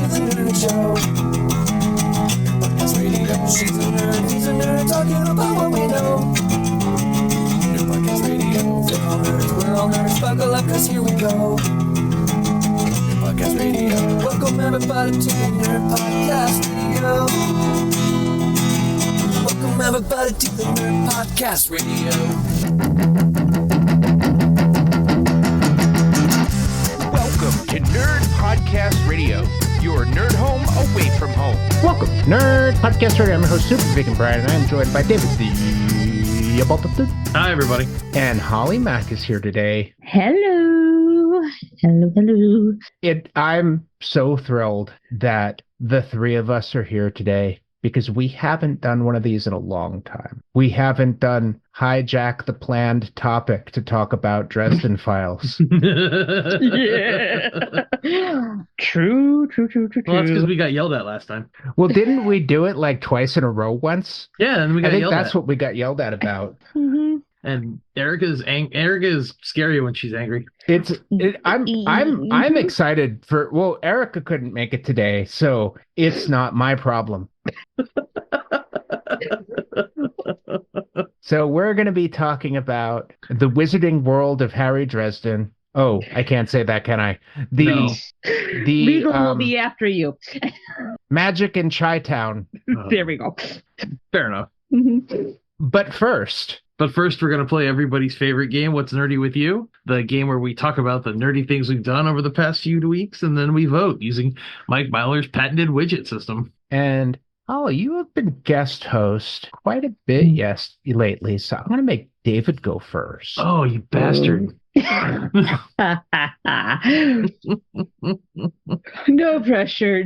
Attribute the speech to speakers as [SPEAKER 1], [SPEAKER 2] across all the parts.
[SPEAKER 1] the Nerd Show. Podcast Radio. She's a nerd, he's a nerd, talking about what we know. Nerd Podcast Radio. We're all nerds, we're all nerds. Buckle up, cause here we go. Nerd Podcast Radio. Welcome everybody to the Nerd Podcast Radio. Welcome everybody to the Nerd Podcast Radio.
[SPEAKER 2] Welcome to Nerd Podcast Radio, your nerd home away from home.
[SPEAKER 3] Welcome to Nerd Podcast Radio. I'm your host, Super Vic and Brian, and I'm joined by David the Abultitude.
[SPEAKER 4] Hi, everybody.
[SPEAKER 3] And Holly Mack is here today.
[SPEAKER 5] Hello. Hello.
[SPEAKER 3] I'm so thrilled that the three of us are here today because we haven't done one of these in a long time. We haven't done hijack the planned topic to talk about Dresden Files.
[SPEAKER 5] Yeah. True.
[SPEAKER 4] Well, that's because we got yelled at last time.
[SPEAKER 3] Well, didn't we do it like twice in a row once?
[SPEAKER 4] Yeah, and we got
[SPEAKER 3] I think
[SPEAKER 4] yelled
[SPEAKER 3] that's
[SPEAKER 4] at.
[SPEAKER 3] what we got yelled at about.
[SPEAKER 5] Mm-hmm.
[SPEAKER 4] And Erica's scary when she's angry.
[SPEAKER 3] I'm excited for, well, Erica couldn't make it today, so it's not my problem. So we're going to be talking about the wizarding world of Harry Dresden. Oh, I can't say that, can I?
[SPEAKER 4] No.
[SPEAKER 3] The
[SPEAKER 5] Legal will be after you.
[SPEAKER 3] magic in Chi-Town.
[SPEAKER 5] There we go.
[SPEAKER 4] Fair enough.
[SPEAKER 5] Mm-hmm.
[SPEAKER 3] But first,
[SPEAKER 4] But first, we're going to play everybody's favorite game, What's Nerdy With You? The game where we talk about the nerdy things we've done over the past few weeks, and then we vote using Mike Myler's patented widget system.
[SPEAKER 3] and Holly, you have been guest host quite a bit lately, so I'm going to make David go first.
[SPEAKER 4] Oh, you bastard.
[SPEAKER 5] No pressure,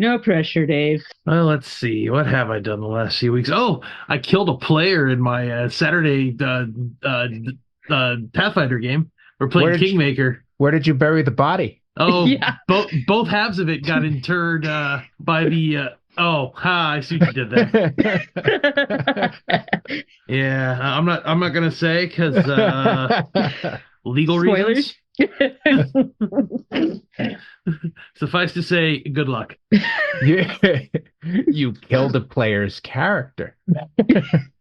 [SPEAKER 5] Dave.
[SPEAKER 4] Well, let's see. What have I done the last few weeks? Oh, I killed a player in my Saturday Pathfinder game. We're playing Kingmaker.
[SPEAKER 3] Where did you bury the body?
[SPEAKER 4] Oh,
[SPEAKER 5] Yeah.
[SPEAKER 4] both halves of it got interred by the... I see what you did there. Yeah, I'm not gonna say because legal
[SPEAKER 5] Spoilers?
[SPEAKER 4] reasons. Suffice to say, good luck.
[SPEAKER 3] You killed a player's character.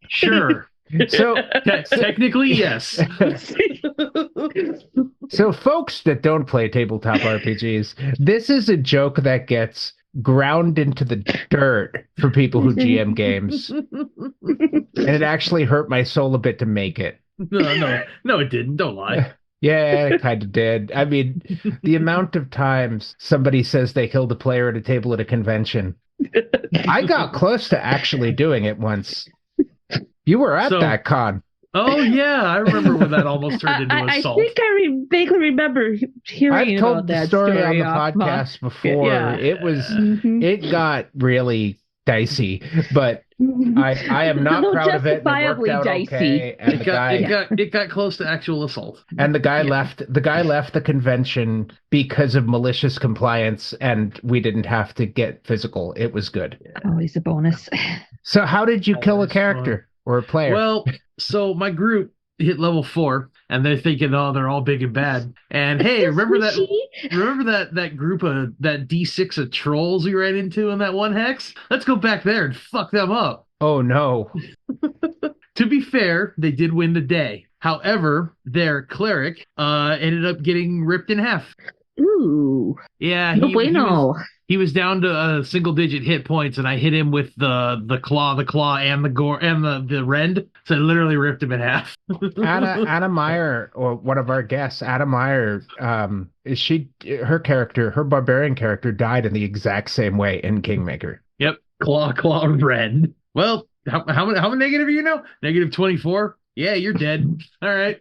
[SPEAKER 4] Sure.
[SPEAKER 3] So
[SPEAKER 4] Technically, yes.
[SPEAKER 3] So folks that don't play tabletop RPGs, this is a joke that gets ground into the dirt for people who GM games. And it actually hurt my soul a bit to make it.
[SPEAKER 4] No, it didn't. Don't lie.
[SPEAKER 3] Yeah, it kind of did. I mean, the amount of times somebody says they killed a player at a table at a convention. I got close to actually doing it once. You were at that con.
[SPEAKER 4] Oh, yeah. I remember when that almost turned into assault.
[SPEAKER 5] I think I vaguely remember hearing
[SPEAKER 3] I've told
[SPEAKER 5] about
[SPEAKER 3] the
[SPEAKER 5] that
[SPEAKER 3] story on the
[SPEAKER 5] off
[SPEAKER 3] podcast before.
[SPEAKER 5] Yeah.
[SPEAKER 3] It got really dicey, but I am not proud of it. It worked out okay. And
[SPEAKER 4] It got close to actual assault.
[SPEAKER 3] And the guy left the convention because of malicious compliance, and we didn't have to get physical. It was good.
[SPEAKER 5] Always a bonus.
[SPEAKER 3] So how did you kill a character or a player?
[SPEAKER 4] Well, so my group hit level 4, and they're thinking, oh, they're all big and bad. And hey, remember that group of that D6 of trolls we ran into in that one hex? Let's go back there and fuck them up.
[SPEAKER 3] Oh no.
[SPEAKER 4] To be fair, they did win the day. However, their cleric ended up getting ripped in half.
[SPEAKER 5] Ooh.
[SPEAKER 4] Yeah, he was down to single-digit hit points, and I hit him with the claw, and the gore, and the rend. So I literally ripped him in half.
[SPEAKER 3] Anna Meyer, or one of our guests, Anna Meyer, her barbarian character died in the exact same way in Kingmaker.
[SPEAKER 4] Yep, claw, rend. Well, how negative are you now? Negative 24. Yeah, you're dead. All right.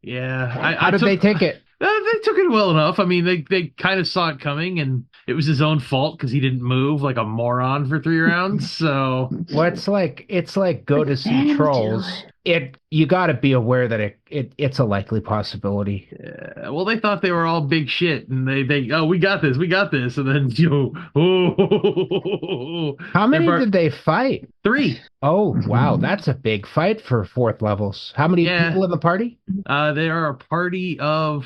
[SPEAKER 4] Yeah.
[SPEAKER 3] How did they take it?
[SPEAKER 4] They took it well enough. I mean, they kind of saw it coming, and it was his own fault because he didn't move like a moron for 3 rounds. So,
[SPEAKER 3] well, it's like go to see trolls. You got to be aware that it's a likely possibility.
[SPEAKER 4] Yeah, well, they thought they were all big shit, and they we got this, and then
[SPEAKER 3] How many did they fight?
[SPEAKER 4] 3.
[SPEAKER 3] Oh wow, that's a big fight for 4th levels. How many people in the party?
[SPEAKER 4] They are a party of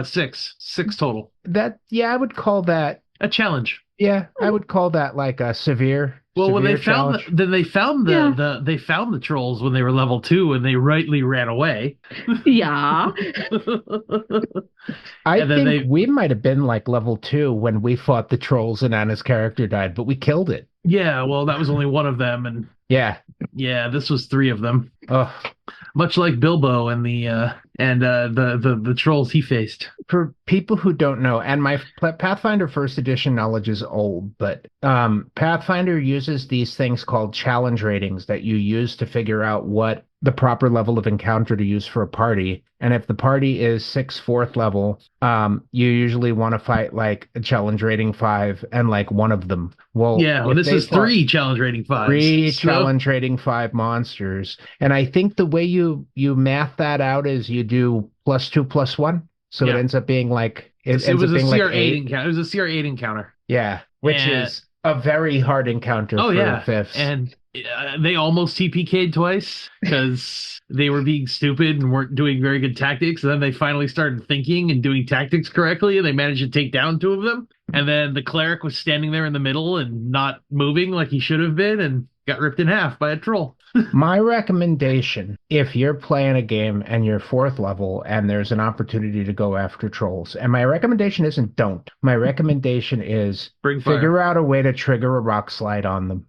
[SPEAKER 4] 6 total.
[SPEAKER 3] I would call that
[SPEAKER 4] A challenge.
[SPEAKER 3] Yeah, I would call that like a severe
[SPEAKER 4] Well, when they
[SPEAKER 3] severe
[SPEAKER 4] found
[SPEAKER 3] challenge.
[SPEAKER 4] then they found
[SPEAKER 5] Yeah.
[SPEAKER 4] they found the trolls when they were level 2 and they rightly ran away.
[SPEAKER 5] Yeah.
[SPEAKER 3] I
[SPEAKER 4] And then
[SPEAKER 3] think
[SPEAKER 4] they
[SPEAKER 3] we might have been like level 2 when we fought the trolls and Anna's character died, but we killed it.
[SPEAKER 4] yeah, well that was only one of them, and
[SPEAKER 3] Yeah.
[SPEAKER 4] yeah, this was 3 of them.
[SPEAKER 3] Ugh.
[SPEAKER 4] Much like Bilbo and the trolls he faced.
[SPEAKER 3] For people who don't know, and my Pathfinder First Edition knowledge is old, but Pathfinder uses these things called challenge ratings that you use to figure out what the proper level of encounter to use for a party. And if the party is 6th, 4th level, you usually want to fight like a challenge rating 5 and like one of them. Well,
[SPEAKER 4] Yeah, well, this is 3 challenge rating 5s.
[SPEAKER 3] 3
[SPEAKER 4] So-
[SPEAKER 3] challenge rating 5 monsters. And I think the way you math that out is you do +2 +1. So it
[SPEAKER 4] Yeah.
[SPEAKER 3] ends up being like
[SPEAKER 4] It
[SPEAKER 3] ends
[SPEAKER 4] was
[SPEAKER 3] up
[SPEAKER 4] a
[SPEAKER 3] being like
[SPEAKER 4] CR8
[SPEAKER 3] 8.
[SPEAKER 4] encounter. It was a CR8 encounter.
[SPEAKER 3] Yeah, which
[SPEAKER 4] And-
[SPEAKER 3] is a very hard encounter
[SPEAKER 4] Oh
[SPEAKER 3] for
[SPEAKER 4] yeah,
[SPEAKER 3] fifths.
[SPEAKER 4] and they almost TPK'd twice because they were being stupid and weren't doing very good tactics. And then they finally started thinking and doing tactics correctly, and they managed to take down 2 of them. And then the cleric was standing there in the middle and not moving like he should have been, and got ripped in half by a troll.
[SPEAKER 3] My recommendation, if you're playing a game and you're 4th level and there's an opportunity to go after trolls, and my recommendation isn't don't. My recommendation is
[SPEAKER 4] Bring fire.
[SPEAKER 3] figure out a way to trigger a rock slide on them.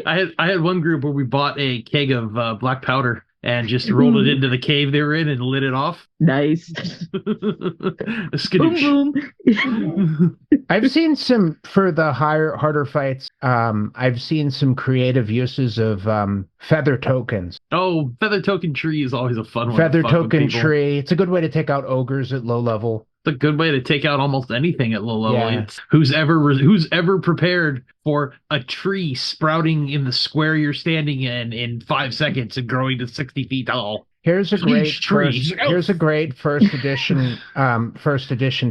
[SPEAKER 4] I had one group where we bought a keg of black powder and just rolled it into the cave they were in and lit it off.
[SPEAKER 5] Nice.
[SPEAKER 4] A
[SPEAKER 5] Boom,
[SPEAKER 4] skadoosh.
[SPEAKER 5] boom.
[SPEAKER 3] I've seen some for the harder fights. I've seen some creative uses of feather tokens.
[SPEAKER 4] Oh, feather token tree is always a fun one.
[SPEAKER 3] Feather
[SPEAKER 4] to fuck with
[SPEAKER 3] token
[SPEAKER 4] people.
[SPEAKER 3] tree. It's a good way to take out ogres at low level.
[SPEAKER 4] It's a good way to take out almost anything at low level.
[SPEAKER 3] Yeah.
[SPEAKER 4] It's who's ever prepared for a tree sprouting in the square you're standing in 5 seconds and growing to 60 feet tall.
[SPEAKER 3] Here's a great
[SPEAKER 4] Huge tree.
[SPEAKER 3] here's a great first edition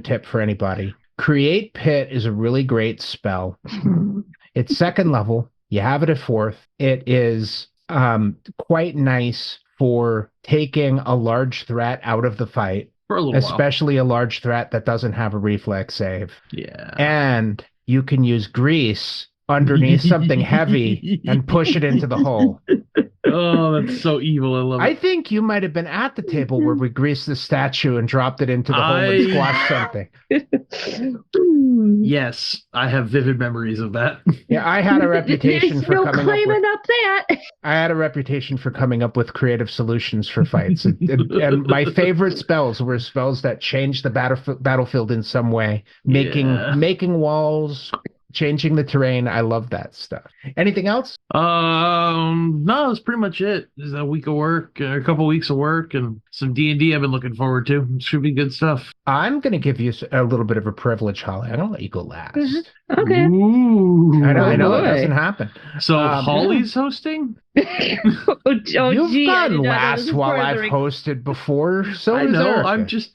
[SPEAKER 3] tip for anybody. Create Pit is a really great spell. It's 2nd level. You have it at 4th. It is quite nice for taking a large threat out of the fight,
[SPEAKER 4] For a little
[SPEAKER 3] especially a large threat that doesn't have a reflex save.
[SPEAKER 4] while. Yeah.
[SPEAKER 3] And you can use grease underneath something heavy and push it into the hole.
[SPEAKER 4] Oh, that's so evil. I love
[SPEAKER 3] I
[SPEAKER 4] it.
[SPEAKER 3] think you might have been at the table where we greased the statue and dropped it into the hole and squashed something.
[SPEAKER 4] Yes, I have vivid memories of that.
[SPEAKER 3] Yeah, I had a reputation
[SPEAKER 5] There's
[SPEAKER 3] for
[SPEAKER 5] no
[SPEAKER 3] coming up
[SPEAKER 5] claiming
[SPEAKER 3] with
[SPEAKER 5] up that.
[SPEAKER 3] I had a reputation for coming up with creative solutions for fights. And my favorite spells were spells that changed the battlefield in some way,
[SPEAKER 4] Yeah.
[SPEAKER 3] making walls, changing the terrain. I love that stuff. Anything else?
[SPEAKER 4] No, that's pretty much it. There's a week of work, a couple weeks of work, and some D&D I've been looking forward to. It should be good stuff.
[SPEAKER 3] I'm going to give you a little bit of a privilege, Holly. I'm going to let you go last.
[SPEAKER 5] Okay.
[SPEAKER 4] Ooh.
[SPEAKER 3] I know it
[SPEAKER 5] boy.
[SPEAKER 3] doesn't happen.
[SPEAKER 4] So
[SPEAKER 3] Um,
[SPEAKER 4] Holly's hosting?
[SPEAKER 5] Oh,
[SPEAKER 3] You've
[SPEAKER 5] gee, I
[SPEAKER 3] gone
[SPEAKER 5] did not know
[SPEAKER 3] last
[SPEAKER 5] this was
[SPEAKER 3] while I've
[SPEAKER 5] furthering.
[SPEAKER 3] hosted before. So
[SPEAKER 4] I
[SPEAKER 3] is
[SPEAKER 4] know.
[SPEAKER 3] Erica.
[SPEAKER 4] I'm just.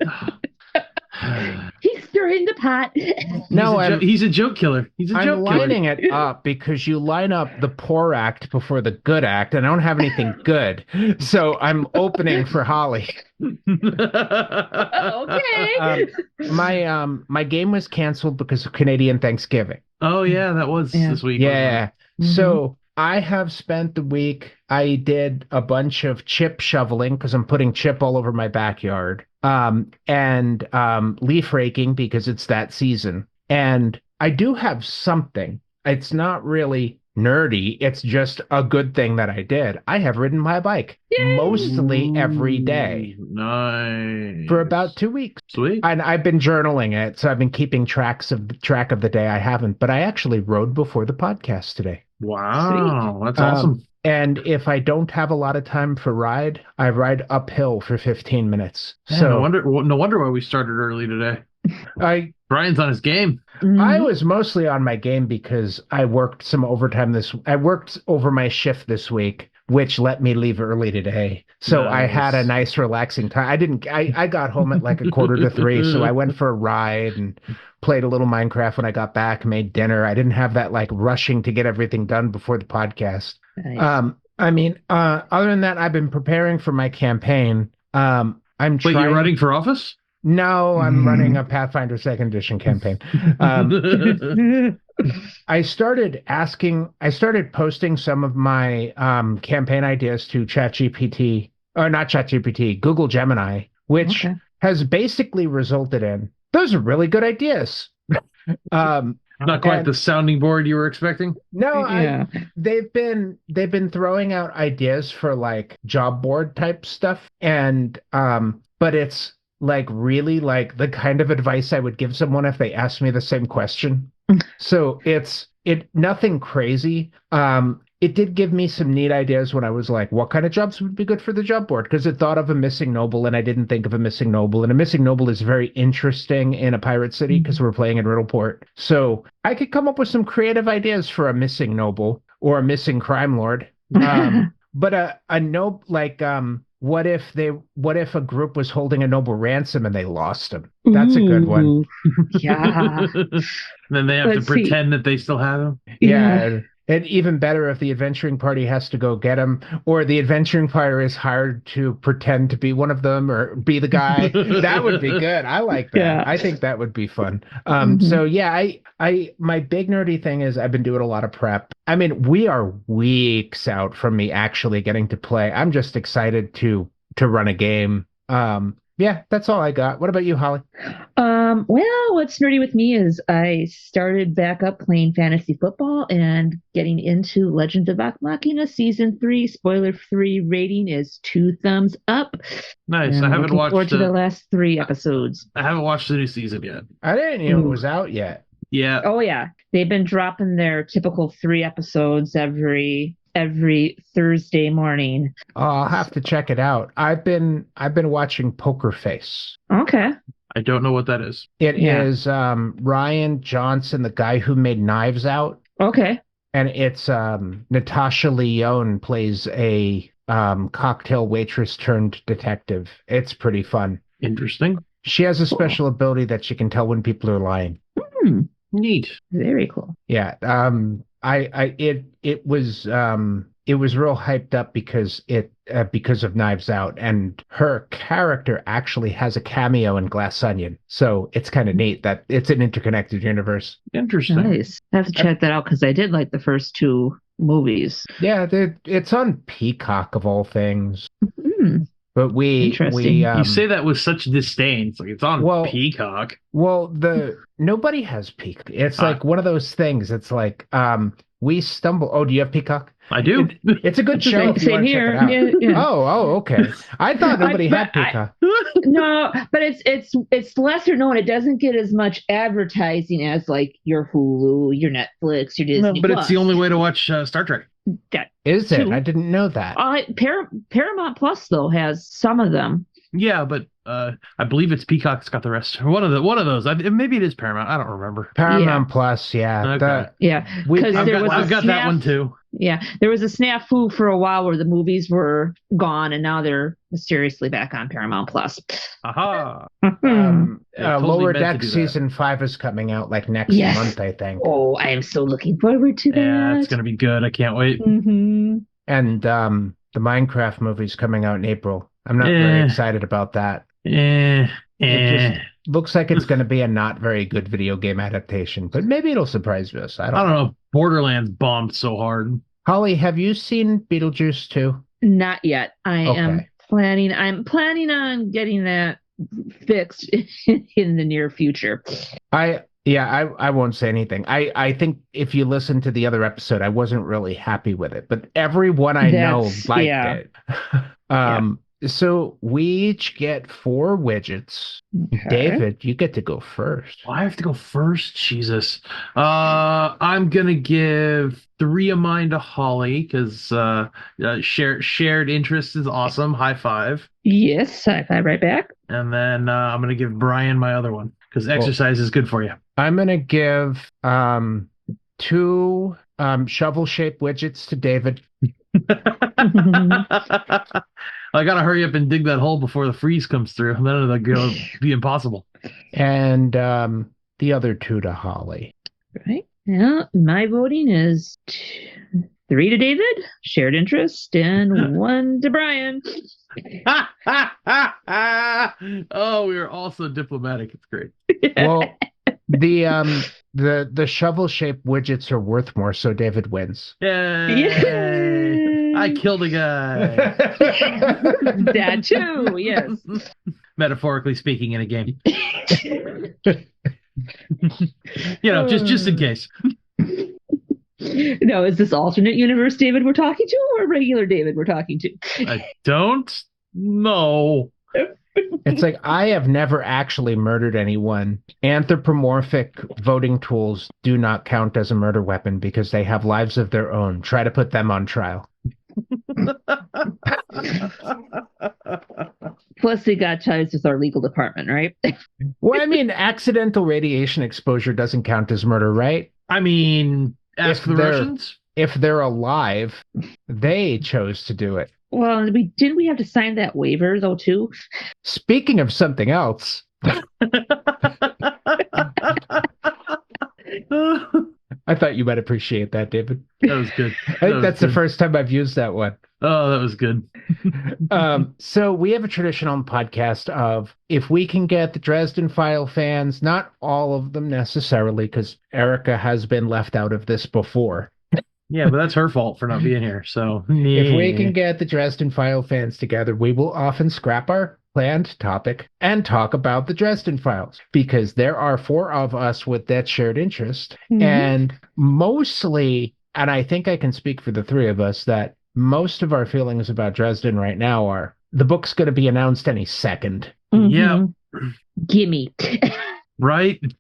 [SPEAKER 5] He's stirring the pot.
[SPEAKER 3] No,
[SPEAKER 4] he's a joke killer. He's a
[SPEAKER 3] I'm
[SPEAKER 4] joke killer.
[SPEAKER 3] lining it up because you line up the poor act before the good act, and I don't have anything good. So I'm opening for Holly.
[SPEAKER 5] Okay.
[SPEAKER 3] My game was canceled because of Canadian Thanksgiving.
[SPEAKER 4] Oh yeah, that was
[SPEAKER 5] Yeah.
[SPEAKER 4] this week.
[SPEAKER 3] Yeah.
[SPEAKER 5] Mhm.
[SPEAKER 3] So I have spent the week, I did a bunch of chip shoveling because I'm putting chip all over my backyard. And leaf raking because it's that season. And I do have something. It's not really nerdy. It's just a good thing that I did. I have ridden my bike mostly every day
[SPEAKER 4] Nice.
[SPEAKER 3] for about 2 weeks.
[SPEAKER 4] Sweet.
[SPEAKER 3] And I've been journaling it, so I've been keeping track of the day I haven't. But I actually rode before the podcast today.
[SPEAKER 4] Wow, that's awesome.
[SPEAKER 3] And if I don't have a lot of time for ride, I ride uphill for 15 minutes.
[SPEAKER 4] Man,
[SPEAKER 3] So
[SPEAKER 4] no wonder why we started early today.
[SPEAKER 3] I
[SPEAKER 4] Brian's on his game.
[SPEAKER 3] I was mostly on my game because I worked over my shift this week, which let me leave early today. So I had a nice relaxing time. I got home at like 2:45, so I went for a ride and played a little Minecraft when I got back, made dinner. I didn't have that like rushing to get everything done before the podcast.
[SPEAKER 5] Nice.
[SPEAKER 3] Other than that, I've been preparing for my campaign. I'm
[SPEAKER 4] Wait,
[SPEAKER 3] trying.
[SPEAKER 4] you're running for office?
[SPEAKER 3] No, I'm running a Pathfinder Second Edition campaign. I started posting some of my campaign ideas to ChatGPT, or not ChatGPT, Google Gemini, which
[SPEAKER 5] Okay.
[SPEAKER 3] has basically resulted in those are really good ideas.
[SPEAKER 4] Not quite the sounding board you were expecting.
[SPEAKER 3] No,
[SPEAKER 5] Yeah.
[SPEAKER 3] they've been throwing out ideas for like job board type stuff, and but it's like really like the kind of advice I would give someone if they asked me the same question. So it's nothing crazy. It did give me some neat ideas when I was like, what kind of jobs would be good for the job board? Because it thought of a missing noble, and I didn't think of a missing noble. And a missing noble is very interesting in a pirate city because we're playing in Riddleport. So I could come up with some creative ideas for a missing noble or a missing crime lord. But a noble like what if a group was holding a noble ransom and they lost him? That's a good one.
[SPEAKER 5] Ooh, yeah.
[SPEAKER 4] Then they have to
[SPEAKER 5] Let's see.
[SPEAKER 4] pretend that they still have him.
[SPEAKER 3] Yeah. And even better if the adventuring party has to go get him, or the adventuring party is hired to pretend to be one of them or be the guy. That would be good. I like that.
[SPEAKER 5] Yeah.
[SPEAKER 3] I think that would be fun.
[SPEAKER 5] Mhm.
[SPEAKER 3] So yeah, my big nerdy thing is I've been doing a lot of prep. I mean, we are weeks out from me actually getting to play. I'm just excited to run a game. Yeah, that's all I got. What about you, Holly?
[SPEAKER 5] Well, what's nerdy with me is I started back up playing fantasy football and getting into Legend of Vox Machina season 3. Spoiler free rating is 2 thumbs up.
[SPEAKER 4] Nice.
[SPEAKER 5] And
[SPEAKER 4] I
[SPEAKER 5] I'm
[SPEAKER 4] haven't
[SPEAKER 5] looking forward
[SPEAKER 4] watched
[SPEAKER 5] to the last 3 episodes.
[SPEAKER 4] I haven't watched the new season yet.
[SPEAKER 3] I didn't know it
[SPEAKER 5] Ooh.
[SPEAKER 3] was out yet.
[SPEAKER 4] Yeah.
[SPEAKER 5] Oh yeah, they've been dropping their typical 3 episodes every Thursday morning.
[SPEAKER 3] I'll have to check it out. I've been watching Poker Face.
[SPEAKER 5] Okay.
[SPEAKER 4] I don't know what that is.
[SPEAKER 3] It is
[SPEAKER 5] Yeah.
[SPEAKER 3] Ryan Johnson, the guy who made Knives Out,
[SPEAKER 5] Okay.
[SPEAKER 3] and it's Natasha Lyonne plays a cocktail waitress turned detective. It's pretty fun.
[SPEAKER 4] Interesting.
[SPEAKER 3] She has a
[SPEAKER 5] Cool.
[SPEAKER 3] special ability that she can tell when people are lying.
[SPEAKER 5] Hmm.
[SPEAKER 4] Neat.
[SPEAKER 5] Very cool.
[SPEAKER 3] Yeah. It was real hyped up because of Knives Out, and her character actually has a cameo in Glass Onion. So it's kind of neat that it's an interconnected universe.
[SPEAKER 4] Interesting.
[SPEAKER 5] Nice. I have to check that out because I did like the first 2 movies.
[SPEAKER 3] Yeah, it's on Peacock of all things.
[SPEAKER 5] Hmm.
[SPEAKER 3] But
[SPEAKER 5] Interesting.
[SPEAKER 4] You say that with such disdain. It's like it's on
[SPEAKER 3] well-
[SPEAKER 4] Peacock.
[SPEAKER 3] well, nobody has Peacock. It's like one of those things. It's like we stumble. Oh, do you have Peacock?
[SPEAKER 4] I do.
[SPEAKER 3] It's a good show if you
[SPEAKER 5] Same
[SPEAKER 3] want to
[SPEAKER 5] here.
[SPEAKER 3] check it out.
[SPEAKER 5] Yeah.
[SPEAKER 3] Oh, okay. I thought nobody had Peacock.
[SPEAKER 5] No, but it's lesser known. It doesn't get as much advertising as like your Hulu, your Netflix, your Disney.
[SPEAKER 4] No, but it's
[SPEAKER 5] Plus.
[SPEAKER 4] the only way to watch Star Trek.
[SPEAKER 5] That
[SPEAKER 3] Is it?
[SPEAKER 5] Two.
[SPEAKER 3] I didn't know that.
[SPEAKER 5] Paramount Plus though has some of them.
[SPEAKER 4] Yeah, but I believe it's Peacock's got the rest. One of those. Maybe it is Paramount. I don't remember.
[SPEAKER 3] Paramount Plus, yeah.
[SPEAKER 4] Okay.
[SPEAKER 5] Yeah,
[SPEAKER 3] We-
[SPEAKER 5] because there was
[SPEAKER 4] I've got that one too.
[SPEAKER 5] Yeah, there was a snafu for a while where the movies were gone, and now they're mysteriously back on Paramount Plus.
[SPEAKER 4] Aha. They totally
[SPEAKER 3] Lower
[SPEAKER 4] meant to
[SPEAKER 3] Deck
[SPEAKER 4] do that.
[SPEAKER 3] season 5 is coming out like next
[SPEAKER 5] Yes.
[SPEAKER 3] month, I think.
[SPEAKER 5] Oh, I am so looking forward to that.
[SPEAKER 4] Yeah, it's gonna be good. I can't wait.
[SPEAKER 5] Mm-hmm.
[SPEAKER 3] And the Minecraft movie's coming out in April. I'm not very excited about that. It just looks like it's going to be a not very good video game adaptation, but maybe it'll surprise us. I
[SPEAKER 4] I
[SPEAKER 3] don't
[SPEAKER 4] don't
[SPEAKER 3] know.
[SPEAKER 4] know. Borderlands bombed so hard.
[SPEAKER 3] Holly, have you seen Beetlejuice 2?
[SPEAKER 5] Not yet. I'm
[SPEAKER 3] Okay.
[SPEAKER 5] planning on getting that fixed in the near future.
[SPEAKER 3] I won't say anything. I think if you listen to the other episode, I wasn't really happy with it, but everyone I know
[SPEAKER 5] That's-
[SPEAKER 3] liked
[SPEAKER 5] yeah.
[SPEAKER 3] it. So we each get 4 widgets.
[SPEAKER 5] Okay.
[SPEAKER 3] David, you get to go first.
[SPEAKER 4] Well, I have to go first. Jesus. I'm gonna give 3 of mine to Holly because shared interest is awesome. High five.
[SPEAKER 5] Yes, high-five right back.
[SPEAKER 4] And then I'm gonna give Brian my other one because exercise is good for you.
[SPEAKER 3] I'm gonna give 2 shovel-shaped widgets to David.
[SPEAKER 4] I gotta hurry up and dig that hole before the freeze comes through. Then it'll be impossible.
[SPEAKER 3] And the other 2 to Holly.
[SPEAKER 5] Right. Yeah, my voting is 3 to David, shared interest, and 1 to Brian.
[SPEAKER 4] Oh, we are all so diplomatic. It's great.
[SPEAKER 3] Well, the shovel-shaped widgets are worth more, so David wins.
[SPEAKER 4] Yay! I killed a guy.
[SPEAKER 5] That too, yes.
[SPEAKER 4] Metaphorically speaking, in a game. Just in case.
[SPEAKER 5] No, is this alternate universe David we're talking to, or regular David we're talking to?
[SPEAKER 4] I don't know.
[SPEAKER 3] It's like, I have never actually murdered anyone. Anthropomorphic voting tools do not count as a murder weapon because they have lives of their own. Try to put them on trial.
[SPEAKER 5] Plus, they got ties with our legal department, right?
[SPEAKER 3] Well, I mean, accidental radiation exposure doesn't count as murder, right?
[SPEAKER 4] I mean, ask the Russians.
[SPEAKER 3] If they're alive, they chose to do it.
[SPEAKER 5] Well, didn't we have to sign that waiver though too?
[SPEAKER 3] Speaking of something else, I thought you might appreciate that, David.
[SPEAKER 4] That was good.
[SPEAKER 3] I think that's the first time I've used that one.
[SPEAKER 4] Oh, that was good.
[SPEAKER 3] So we have a tradition on the podcast of, if we can get the Dresden File fans, not all of them necessarily, because Erica has been left out of this before.
[SPEAKER 4] Yeah, but that's her fault for not being here. So
[SPEAKER 3] if we can get the Dresden File fans together, we will often scrap our planned topic and talk about the Dresden Files, because there are 4 of us with that shared interest.
[SPEAKER 5] Mm-hmm.
[SPEAKER 3] And mostly, and I think I can speak for the 3 of us, that most of our feelings about Dresden right now are, the book's going to be announced any second.
[SPEAKER 5] Mm-hmm.
[SPEAKER 4] Yeah.
[SPEAKER 5] Gimme.
[SPEAKER 4] Right? It's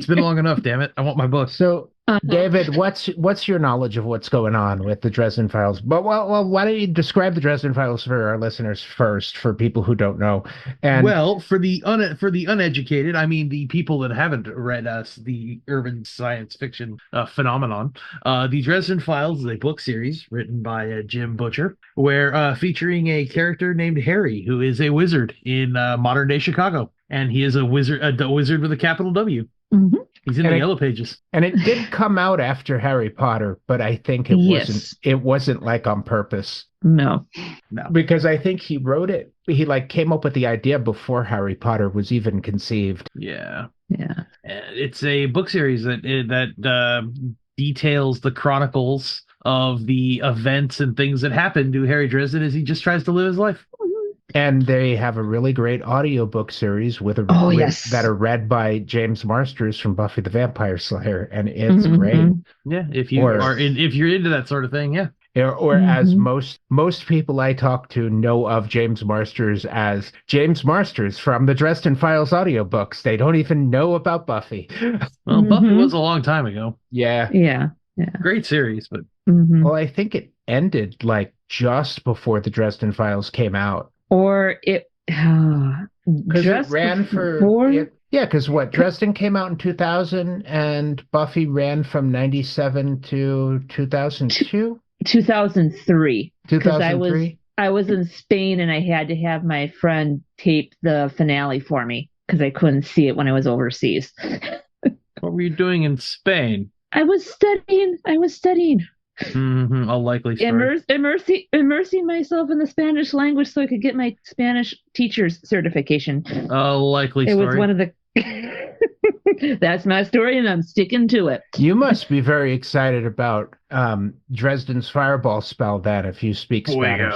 [SPEAKER 4] been long enough, damn it. I want my book.
[SPEAKER 3] So David, what's your knowledge of what's going on with the Dresden Files? But well, why don't you describe the Dresden Files for our listeners first, for people who don't know? And
[SPEAKER 4] well, for the uneducated, I mean the people that haven't read us, the urban science fiction phenomenon, the Dresden Files is a book series written by Jim Butcher, where featuring a character named Harry, who is a wizard in modern day Chicago, and he is a wizard with a capital W.
[SPEAKER 5] Mm-hmm.
[SPEAKER 4] He's in the Yellow Pages.
[SPEAKER 3] And it did come out after Harry Potter, but I think it wasn't like on purpose.
[SPEAKER 5] No.
[SPEAKER 3] Because I think he wrote it. He came up with the idea before Harry Potter was even conceived.
[SPEAKER 4] Yeah.
[SPEAKER 5] Yeah.
[SPEAKER 4] It's a book series that details the chronicles of the events and things that happened to Harry Dresden as he just tries to live his life.
[SPEAKER 3] And they have a really great audiobook series that are read by James Marsters from Buffy the Vampire Slayer, and it's great.
[SPEAKER 4] Yeah, if you're into that sort of thing, yeah.
[SPEAKER 3] Or as most people I talk to know of James Marsters as James Marsters from the Dresden Files audiobooks. They don't even know about Buffy.
[SPEAKER 4] Well, Buffy was a long time ago.
[SPEAKER 3] Yeah.
[SPEAKER 5] Yeah.
[SPEAKER 4] Great series, but
[SPEAKER 3] well, I think it ended just before the Dresden Files came out.
[SPEAKER 5] Or it
[SPEAKER 3] because it ran because Dresden came out in 2000 and Buffy ran from 97 to 2002.
[SPEAKER 5] 2003.
[SPEAKER 3] 2003.
[SPEAKER 5] I was in Spain and I had to have my friend tape the finale for me because I couldn't see it when I was overseas.
[SPEAKER 4] What were you doing in Spain?
[SPEAKER 5] I was studying.
[SPEAKER 4] A likely story.
[SPEAKER 5] Immersing myself in the Spanish language so I could get my Spanish teacher's certification.
[SPEAKER 4] A likely story.
[SPEAKER 5] It was one of the... That's my story, and I'm sticking to it.
[SPEAKER 3] You must be very excited about Dresden's fireball spell, then, if you speak Spanish.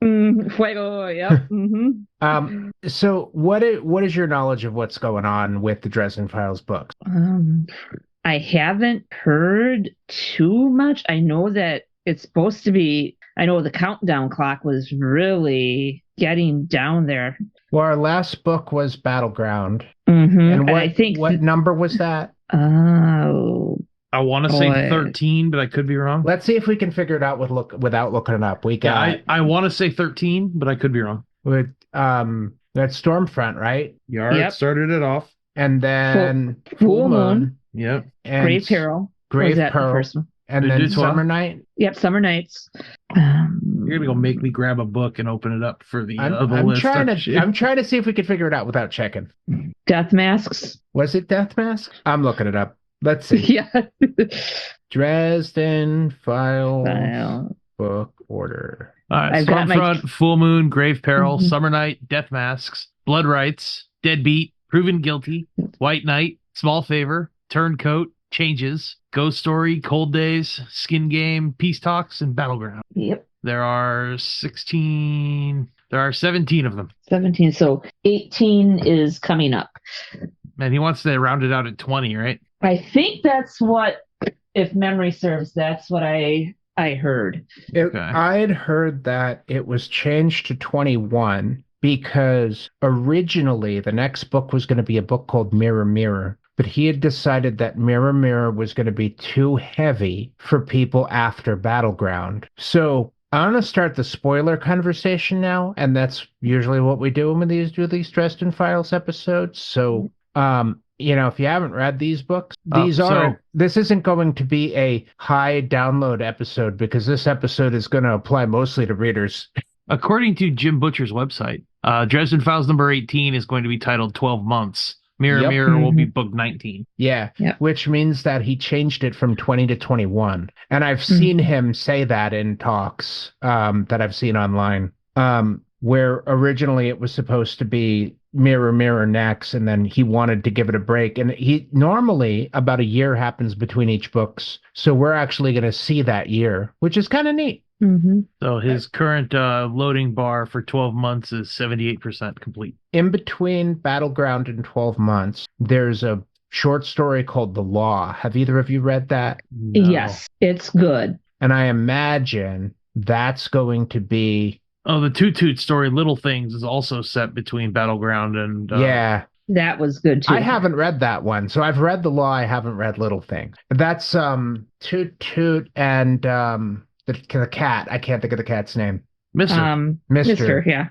[SPEAKER 5] Fuego, yep. Mm-hmm.
[SPEAKER 3] So what is your knowledge of what's going on with the Dresden Files books?
[SPEAKER 5] I haven't heard too much. I know that it's supposed to be, I know the countdown clock was really getting down there.
[SPEAKER 3] Well, our last book was Battleground.
[SPEAKER 5] Mm-hmm.
[SPEAKER 3] And I think what number was that?
[SPEAKER 5] Oh.
[SPEAKER 4] I want to say 13, but I could be wrong.
[SPEAKER 3] Let's see if we can figure it out without looking it up.
[SPEAKER 4] I want to say 13, but I could be wrong.
[SPEAKER 3] With that's Stormfront, right?
[SPEAKER 4] Yard started it off.
[SPEAKER 3] And then Full Moon.
[SPEAKER 4] Yep.
[SPEAKER 3] And
[SPEAKER 5] Grave Peril.
[SPEAKER 3] Grave Peril.
[SPEAKER 5] The first one?
[SPEAKER 3] And then Summer Night.
[SPEAKER 5] Yep, Summer Nights.
[SPEAKER 4] You're gonna go make me grab a book and open it up for the list.
[SPEAKER 3] I'm trying to see if we can figure it out without checking.
[SPEAKER 5] Death Masks.
[SPEAKER 3] Was it Death Mask? I'm looking it up. Let's see.
[SPEAKER 5] Yeah.
[SPEAKER 3] Dresden Files
[SPEAKER 5] File.
[SPEAKER 3] book order.
[SPEAKER 4] All right,
[SPEAKER 5] I've got my-
[SPEAKER 4] Stormfront, Full Moon, Grave Peril,
[SPEAKER 5] Mhm.
[SPEAKER 4] Summer Night, Death Masks, Blood Rights, Deadbeat, Proven Guilty, White Knight, Small Favor, Turncoat, Changes, Ghost Story, Cold Days, Skin Game, Peace Talks, and Battleground.
[SPEAKER 5] Yep.
[SPEAKER 4] There are 17 of them.
[SPEAKER 5] 17. So 18 is coming up.
[SPEAKER 4] And he wants to round it out at 20, right?
[SPEAKER 5] I think that's what, if memory serves, that's what I heard.
[SPEAKER 4] Okay.
[SPEAKER 3] I had heard that it was changed to 21 because originally the next book was going to be a book called Mirror Mirror, but he had decided that Mirror Mirror was going to be too heavy for people after Battleground. So I'm going to start the spoiler conversation now, and that's usually what we do when we do these Dresden Files episodes. So, if you haven't read these books, this isn't going to be a high download episode because this episode is going to apply mostly to readers.
[SPEAKER 4] According to Jim Butcher's website, Dresden Files number 18 is going to be titled 12 Months. Mirror
[SPEAKER 3] Yep.
[SPEAKER 4] Mirror will be book 19.
[SPEAKER 3] Yeah,
[SPEAKER 5] Yep.
[SPEAKER 3] which means that he changed it from 20 to 21. And I've seen him say that in talks that I've seen online, where originally it was supposed to be Mirror Mirror next, and then he wanted to give it a break. And he normally about a year happens between each books, so we're actually going to see that year, which is kind of neat.
[SPEAKER 5] Mm-hmm.
[SPEAKER 4] So his current loading bar for 12 months is 78% complete.
[SPEAKER 3] In between Battleground and 12 months, there's a short story called The Law. Have either of you read that?
[SPEAKER 4] No.
[SPEAKER 5] Yes, it's good.
[SPEAKER 3] And I imagine that's going to be...
[SPEAKER 4] Oh, the Toot Toot story, Little Things, is also set between Battleground and...
[SPEAKER 3] Yeah.
[SPEAKER 5] That was good too.
[SPEAKER 3] I haven't read that one. So I've read The Law. I haven't read Little Things. That's Toot Toot and the cat. I can't think of the cat's name.
[SPEAKER 4] Mr.
[SPEAKER 5] Mr. Yeah.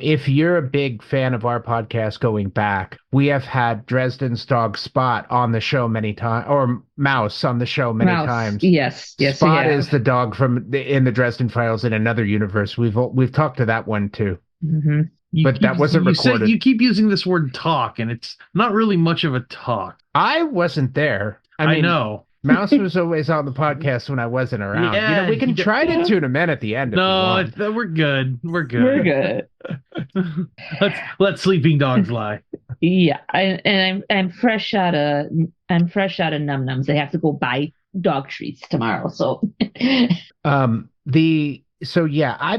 [SPEAKER 3] If you're a big fan of our podcast going back, we have had Dresden's dog Spot on the show many times, or Mouse on the show many
[SPEAKER 5] Mouse.
[SPEAKER 3] times.
[SPEAKER 5] Yes. Yes.
[SPEAKER 3] Spot
[SPEAKER 5] we have.
[SPEAKER 3] is the dog in the Dresden Files in another universe. We've talked to that one too.
[SPEAKER 5] Mm-hmm.
[SPEAKER 3] But that wasn't recorded.
[SPEAKER 4] You keep using this word talk, and it's not really much of a talk.
[SPEAKER 3] I wasn't there. I
[SPEAKER 4] know.
[SPEAKER 3] Mouse was always on the podcast when I wasn't around.
[SPEAKER 4] Yeah,
[SPEAKER 3] we can try to tune him in at the end.
[SPEAKER 4] No, we're good. We're good.
[SPEAKER 5] We're good.
[SPEAKER 4] Let sleeping dogs lie.
[SPEAKER 5] Yeah, I'm fresh out of Num Nums. I have to go buy dog treats tomorrow. So,
[SPEAKER 3] I've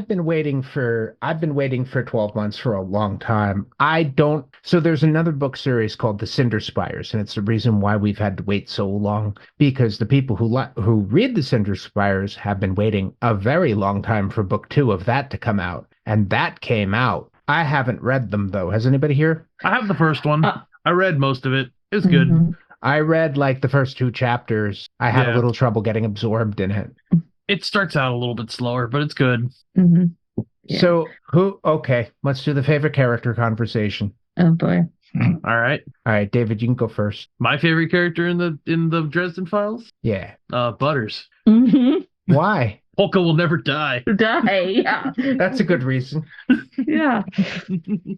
[SPEAKER 3] been waiting for 12 months for a long time. So there's another book series called The Cinder Spires, and it's the reason why we've had to wait so long, because the people who read The Cinder Spires have been waiting a very long time for book 2 of that to come out, and that came out. I haven't read them though. Has anybody here?
[SPEAKER 4] I have the first one. I read most of it. It was good.
[SPEAKER 5] Mm-hmm.
[SPEAKER 3] I read like the first 2 chapters. I had a little trouble getting absorbed in it.
[SPEAKER 4] It starts out a little bit slower, but it's good.
[SPEAKER 5] Mm-hmm. Yeah.
[SPEAKER 3] So okay, let's do the favorite character conversation.
[SPEAKER 5] Oh boy.
[SPEAKER 4] All right.
[SPEAKER 3] David, you can go first.
[SPEAKER 4] My favorite character in the Dresden Files?
[SPEAKER 3] Yeah.
[SPEAKER 4] Butters.
[SPEAKER 5] Mm-hmm.
[SPEAKER 3] Why?
[SPEAKER 4] Polka will never die.
[SPEAKER 5] Die. Yeah.
[SPEAKER 3] That's a good reason.
[SPEAKER 5] Yeah.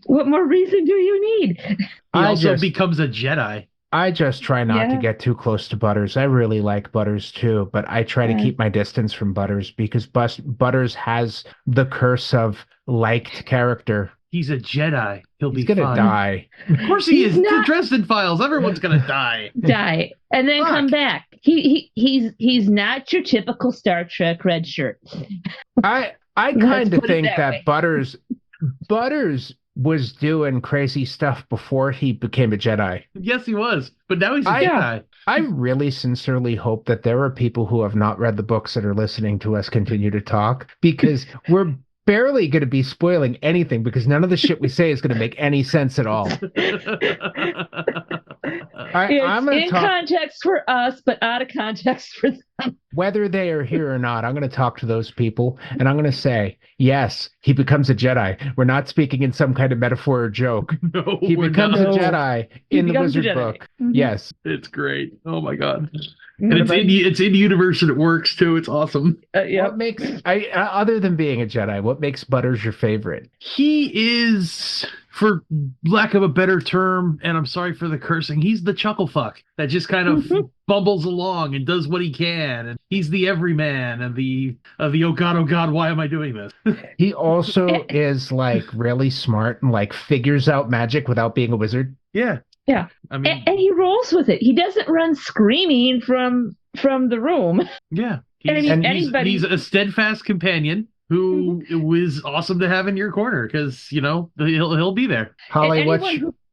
[SPEAKER 5] What more reason do you need?
[SPEAKER 4] He also becomes a Jedi.
[SPEAKER 3] I just try not to
[SPEAKER 5] Yeah.
[SPEAKER 3] get too close to Butters. I really like Butters too, but I try to keep my distance from Butters because Butters has the curse of liked character.
[SPEAKER 4] He's a Jedi.
[SPEAKER 3] He's gonna die.
[SPEAKER 4] Of course he
[SPEAKER 5] He's
[SPEAKER 4] is.
[SPEAKER 5] not-
[SPEAKER 4] The Dresden Files. Everyone's gonna die.
[SPEAKER 5] Die and then come back. He's not your typical Star Trek red shirt.
[SPEAKER 3] I
[SPEAKER 5] Let's
[SPEAKER 3] kind of
[SPEAKER 5] put it
[SPEAKER 3] think
[SPEAKER 5] that
[SPEAKER 3] that
[SPEAKER 5] way.
[SPEAKER 3] Butters was doing crazy stuff before he became a Jedi.
[SPEAKER 4] Yes, he was. But now he's a Jedi.
[SPEAKER 3] I really sincerely hope that there are people who have not read the books that are listening to us continue to talk, because we're barely going to be spoiling anything, because none of the shit we say is going to make any sense at all. I'm going to
[SPEAKER 5] in
[SPEAKER 3] talk,
[SPEAKER 5] context for us, but out of context for them.
[SPEAKER 3] whether they are here or not, I'm going to talk to those people and I'm going to say, yes, he becomes a Jedi. We're not speaking in some kind of metaphor or joke.
[SPEAKER 4] No,
[SPEAKER 3] He
[SPEAKER 4] we're
[SPEAKER 3] becomes
[SPEAKER 4] not.
[SPEAKER 3] a Jedi
[SPEAKER 5] He
[SPEAKER 3] in the
[SPEAKER 5] becomes a
[SPEAKER 3] Wizard
[SPEAKER 5] Jedi.
[SPEAKER 3] book.
[SPEAKER 5] Mhm.
[SPEAKER 3] Yes.
[SPEAKER 4] It's great. Oh my god. And it's in universe and it works too. It's awesome.
[SPEAKER 5] Yep.
[SPEAKER 3] What makes other than being a Jedi, what makes Butters your favorite?
[SPEAKER 4] He is, for lack of a better term, and I'm sorry for the cursing, he's the chuckle fuck that just kind of bumbles along and does what he can, and he's the everyman and the oh god, why am I doing this?
[SPEAKER 3] He also is like really smart and like figures out magic without being a wizard.
[SPEAKER 4] Yeah.
[SPEAKER 5] Yeah.
[SPEAKER 4] I mean,
[SPEAKER 5] and he rolls with it. He doesn't run screaming from the room.
[SPEAKER 4] yeah.
[SPEAKER 5] He's
[SPEAKER 4] He's a steadfast companion who is awesome to have in your corner because, he'll be there.
[SPEAKER 3] Holly,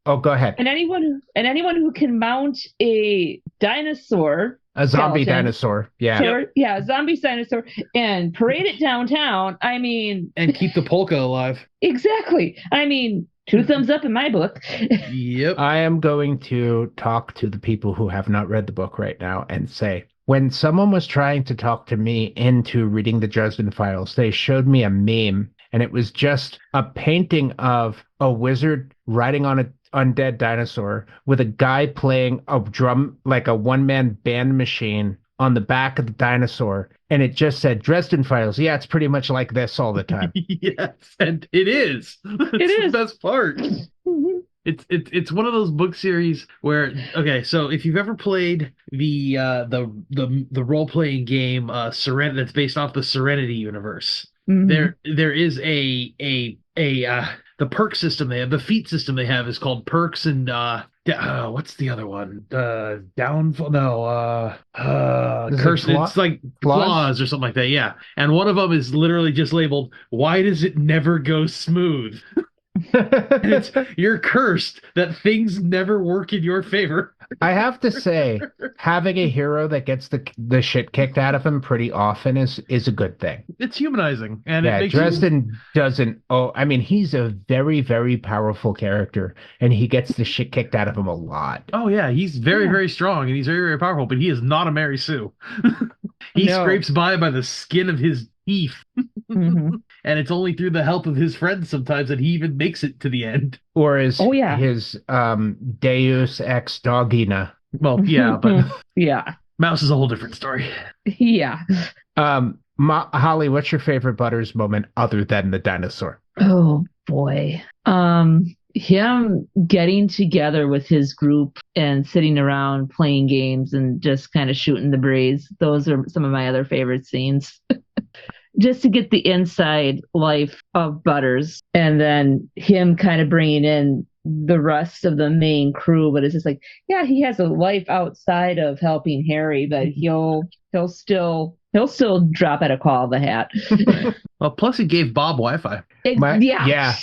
[SPEAKER 3] go ahead.
[SPEAKER 5] And anyone who can mount a dinosaur,
[SPEAKER 3] A zombie
[SPEAKER 5] skeleton,
[SPEAKER 3] dinosaur. Yeah.
[SPEAKER 5] a zombie dinosaur, and parade it downtown. I mean,
[SPEAKER 4] and keep the polka alive.
[SPEAKER 5] Exactly. I mean, 2 thumbs up in my book.
[SPEAKER 4] Yep.
[SPEAKER 3] I am going to talk to the people who have not read the book right now and say, when someone was trying to talk to me into reading the Dresden Files, they showed me a meme, and it was just a painting of a wizard riding on an undead dinosaur with a guy playing a drum, like a one-man band machine on the back of the dinosaur. And it just said Dresden Files. Yeah, it's pretty much like this all the time.
[SPEAKER 4] Yes, and it is. It's the best part. It's one of those book series where, okay, so if you've ever played the role playing game Serenity, that's based off the Serenity universe, there is the perk system they have, the feat system they have is called perks, and what's the other one? Downfall? No, curse. It's like flaws or something like that. Yeah, and one of them is literally just labeled, "Why does it never go smooth?" And you're cursed that things never work in your favor.
[SPEAKER 3] I have to say, having a hero that gets the shit kicked out of him pretty often is a good thing.
[SPEAKER 4] It's humanizing, and
[SPEAKER 3] yeah,
[SPEAKER 4] it makes
[SPEAKER 3] Dresden doesn't. Oh, I mean, he's a very, very powerful character, and he gets the shit kicked out of him a lot.
[SPEAKER 4] Oh yeah, he's very, very strong, and he's very, very powerful, but he is not a Mary Sue. He scrapes by the skin of his teeth. And it's only through the help of his friends sometimes that he even makes it to the end.
[SPEAKER 3] Or his Deus ex Dogina.
[SPEAKER 4] Well, yeah, but
[SPEAKER 5] yeah,
[SPEAKER 4] Mouse is a whole different story.
[SPEAKER 5] Yeah.
[SPEAKER 3] Holly, what's your favorite Butters moment other than the dinosaur?
[SPEAKER 5] Oh boy. Him getting together with his group and sitting around playing games and just kind of shooting the breeze. Those are some of my other favorite scenes. Just to get the inside life of Butters, and then him kind of bringing in the rest of the main crew. But it's just like, yeah, he has a life outside of helping Harry, but he'll still drop at a call of the hat.
[SPEAKER 4] Well, plus he gave Bob Wi-Fi.
[SPEAKER 3] Yeah.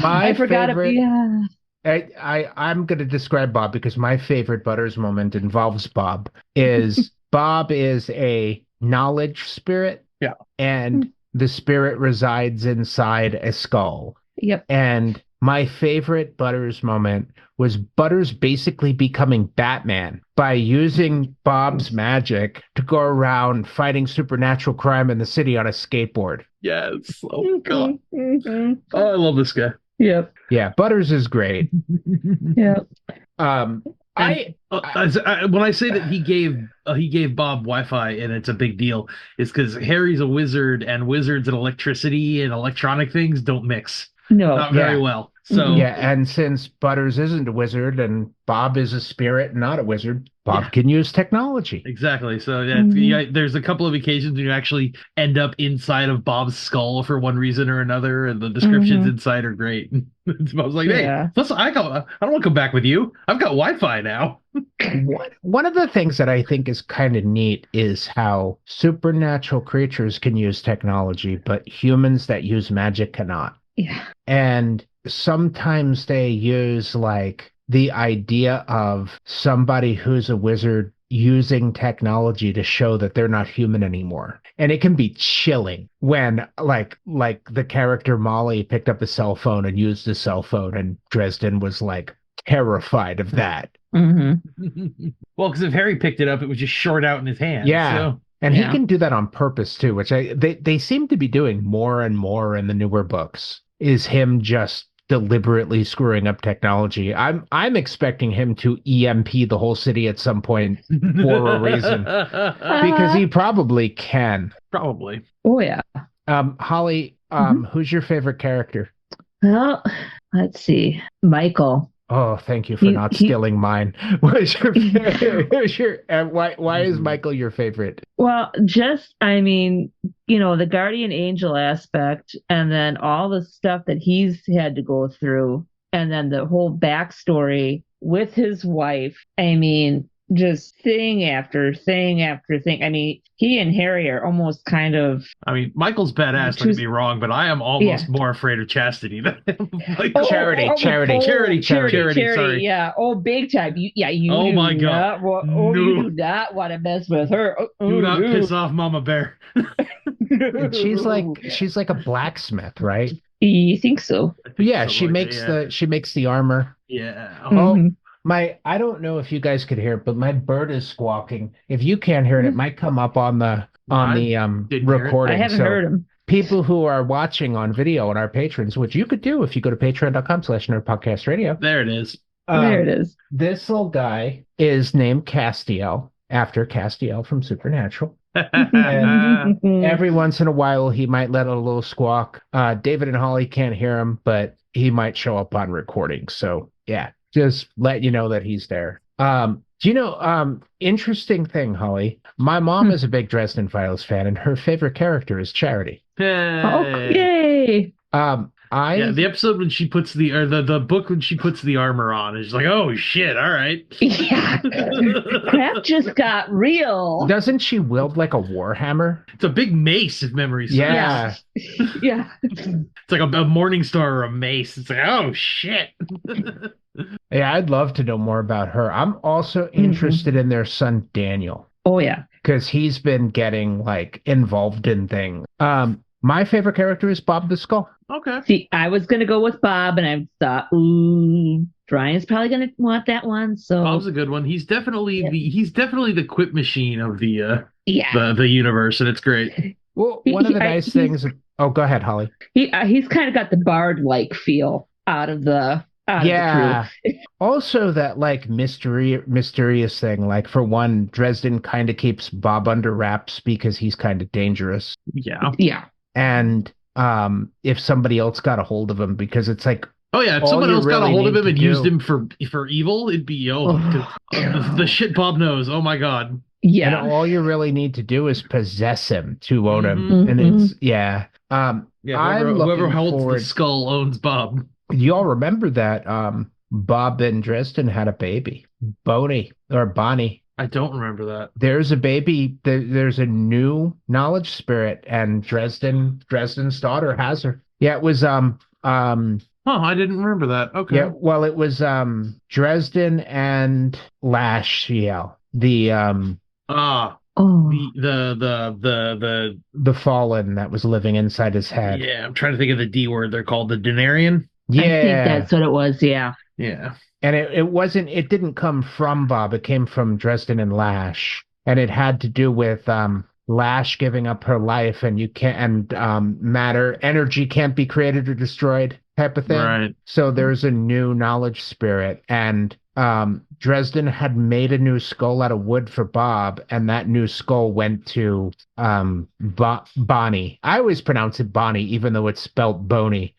[SPEAKER 5] I forgot favorite,
[SPEAKER 3] I'm going to describe Bob because my favorite Butters moment involves Bob. Bob is a knowledge spirit, and the spirit resides inside a skull.
[SPEAKER 5] Yep.
[SPEAKER 3] And my favorite Butters moment was Butters basically becoming Batman by using Bob's magic to go around fighting supernatural crime in the city on a skateboard.
[SPEAKER 4] Yes. Oh god. Oh, I love this guy.
[SPEAKER 5] Yep.
[SPEAKER 3] Yeah, Butters is great.
[SPEAKER 5] Yep.
[SPEAKER 4] When I say that he gave Bob Wi-Fi and it's a big deal, is because Harry's a wizard, and wizards and electricity and electronic things don't mix.
[SPEAKER 5] No,
[SPEAKER 4] not very well. So
[SPEAKER 3] and since Butters isn't a wizard and Bob is a spirit, not a wizard, Bob can use technology.
[SPEAKER 4] Exactly. So there's a couple of occasions when you actually end up inside of Bob's skull for one reason or another, and the descriptions inside are great. Bob's like, hey, listen, I don't want to come back with you. I've got Wi-Fi now.
[SPEAKER 3] One of the things that I think is kind of neat is how supernatural creatures can use technology, but humans that use magic cannot.
[SPEAKER 5] Yeah.
[SPEAKER 3] And sometimes they use like the idea of somebody who's a wizard using technology to show that they're not human anymore. And it can be chilling when like the character Molly picked up a cell phone and used a cell phone, and Dresden was like terrified of that.
[SPEAKER 4] Well, because if Harry picked it up, it would just short out in his hand.
[SPEAKER 3] Yeah.
[SPEAKER 4] So.
[SPEAKER 3] And he can do that on purpose too, which they seem to be doing more and more in the newer books, is him just deliberately screwing up technology. I'm expecting him to EMP the whole city at some point for a reason because he probably can.
[SPEAKER 4] Probably.
[SPEAKER 5] Oh yeah.
[SPEAKER 3] Holly, who's your favorite character?
[SPEAKER 5] Well, let's see. Michael.
[SPEAKER 3] Oh, thank you for not stealing mine. And why is Michael your favorite?
[SPEAKER 5] Well, I mean, the guardian angel aspect, and then all the stuff that he's had to go through, and then the whole backstory with his wife. I mean, just thing after thing after thing. I mean, he and Harry are almost kind of.
[SPEAKER 4] I mean, Michael's badass, don't get me wrong, but I am almost more afraid of Chastity than
[SPEAKER 3] Charity.
[SPEAKER 4] Sorry.
[SPEAKER 5] Yeah. Oh, big time. You.
[SPEAKER 4] Oh my God.
[SPEAKER 5] You do not want to mess with her.
[SPEAKER 4] Do not piss off Mama Bear.
[SPEAKER 3] She's like a blacksmith, right?
[SPEAKER 5] You think so?
[SPEAKER 3] Yeah, she makes the armor.
[SPEAKER 4] Yeah.
[SPEAKER 3] Oh, I don't know if you guys could hear it, but my bird is squawking. If you can't hear it, it might come up on the recording.
[SPEAKER 5] I haven't heard him.
[SPEAKER 3] People who are watching on video and our patrons, which you could do if you go to patreon.com/nerdpodcastradio.
[SPEAKER 4] There it is.
[SPEAKER 5] There it is.
[SPEAKER 3] This little guy is named Castiel, after Castiel from Supernatural. And every once in a while, he might let out a little squawk. David and Holly can't hear him, but he might show up on recording. So, yeah, just let you know that he's there. Interesting thing, Holly. My mom is a big Dresden Files fan, and her favorite character is Charity.
[SPEAKER 4] Hey.
[SPEAKER 5] Oh, yay!
[SPEAKER 4] The episode when she puts the book when she puts the armor on is like, oh shit, all right.
[SPEAKER 5] Yeah. Crap just got real.
[SPEAKER 3] Doesn't she wield like a warhammer?
[SPEAKER 4] It's a big mace, if memory serves.
[SPEAKER 3] Yeah.
[SPEAKER 5] Yeah.
[SPEAKER 4] It's like a morning star or a mace. It's like, oh shit.
[SPEAKER 3] Yeah, I'd love to know more about her. I'm also interested in their son Daniel.
[SPEAKER 5] Oh yeah.
[SPEAKER 3] Because he's been getting involved in things. My favorite character is Bob the Skull.
[SPEAKER 4] Okay.
[SPEAKER 5] See, I was gonna go with Bob, and I thought, Brian's probably gonna want that one. So
[SPEAKER 4] Bob's a good one. He's definitely the quip machine of the universe, and it's great.
[SPEAKER 3] Well, one of the nice things. Oh, go ahead, Holly.
[SPEAKER 5] He's kind of got the bard-like feel out of the.
[SPEAKER 3] Also, that mysterious thing. For one, Dresden kind of keeps Bob under wraps because he's kind of dangerous.
[SPEAKER 4] Yeah.
[SPEAKER 5] Yeah.
[SPEAKER 3] And if somebody else got a hold of him, because it's like,
[SPEAKER 4] oh yeah, if someone else got a hold of him and used him for evil, it'd be the shit Bob knows. Oh my God.
[SPEAKER 5] Yeah.
[SPEAKER 3] And all you really need to do is possess him to own him. And it's
[SPEAKER 4] whoever holds the skull owns Bob.
[SPEAKER 3] You all remember that Bob and Dresden had a baby, Bonnie.
[SPEAKER 4] I don't remember that.
[SPEAKER 3] There's a baby. There's a new knowledge spirit, and Dresden's daughter has her. Yeah, it was
[SPEAKER 4] I didn't remember that. Okay.
[SPEAKER 3] Yeah, well, it was Dresden and Lashiel. The fallen that was living inside his head.
[SPEAKER 4] Yeah, I'm trying to think of the D word. They're called the Denarian.
[SPEAKER 3] Yeah,
[SPEAKER 5] I think that's what it was. Yeah.
[SPEAKER 4] Yeah.
[SPEAKER 3] And it didn't come from Bob. It came from Dresden and Lash. And it had to do with Lash giving up her life, and energy can't be created or destroyed type of thing.
[SPEAKER 4] Right.
[SPEAKER 3] So there's a new knowledge spirit, and Dresden had made a new skull out of wood for Bob, and that new skull went to Bonnie. I always pronounce it Bonnie, even though it's spelled Boney.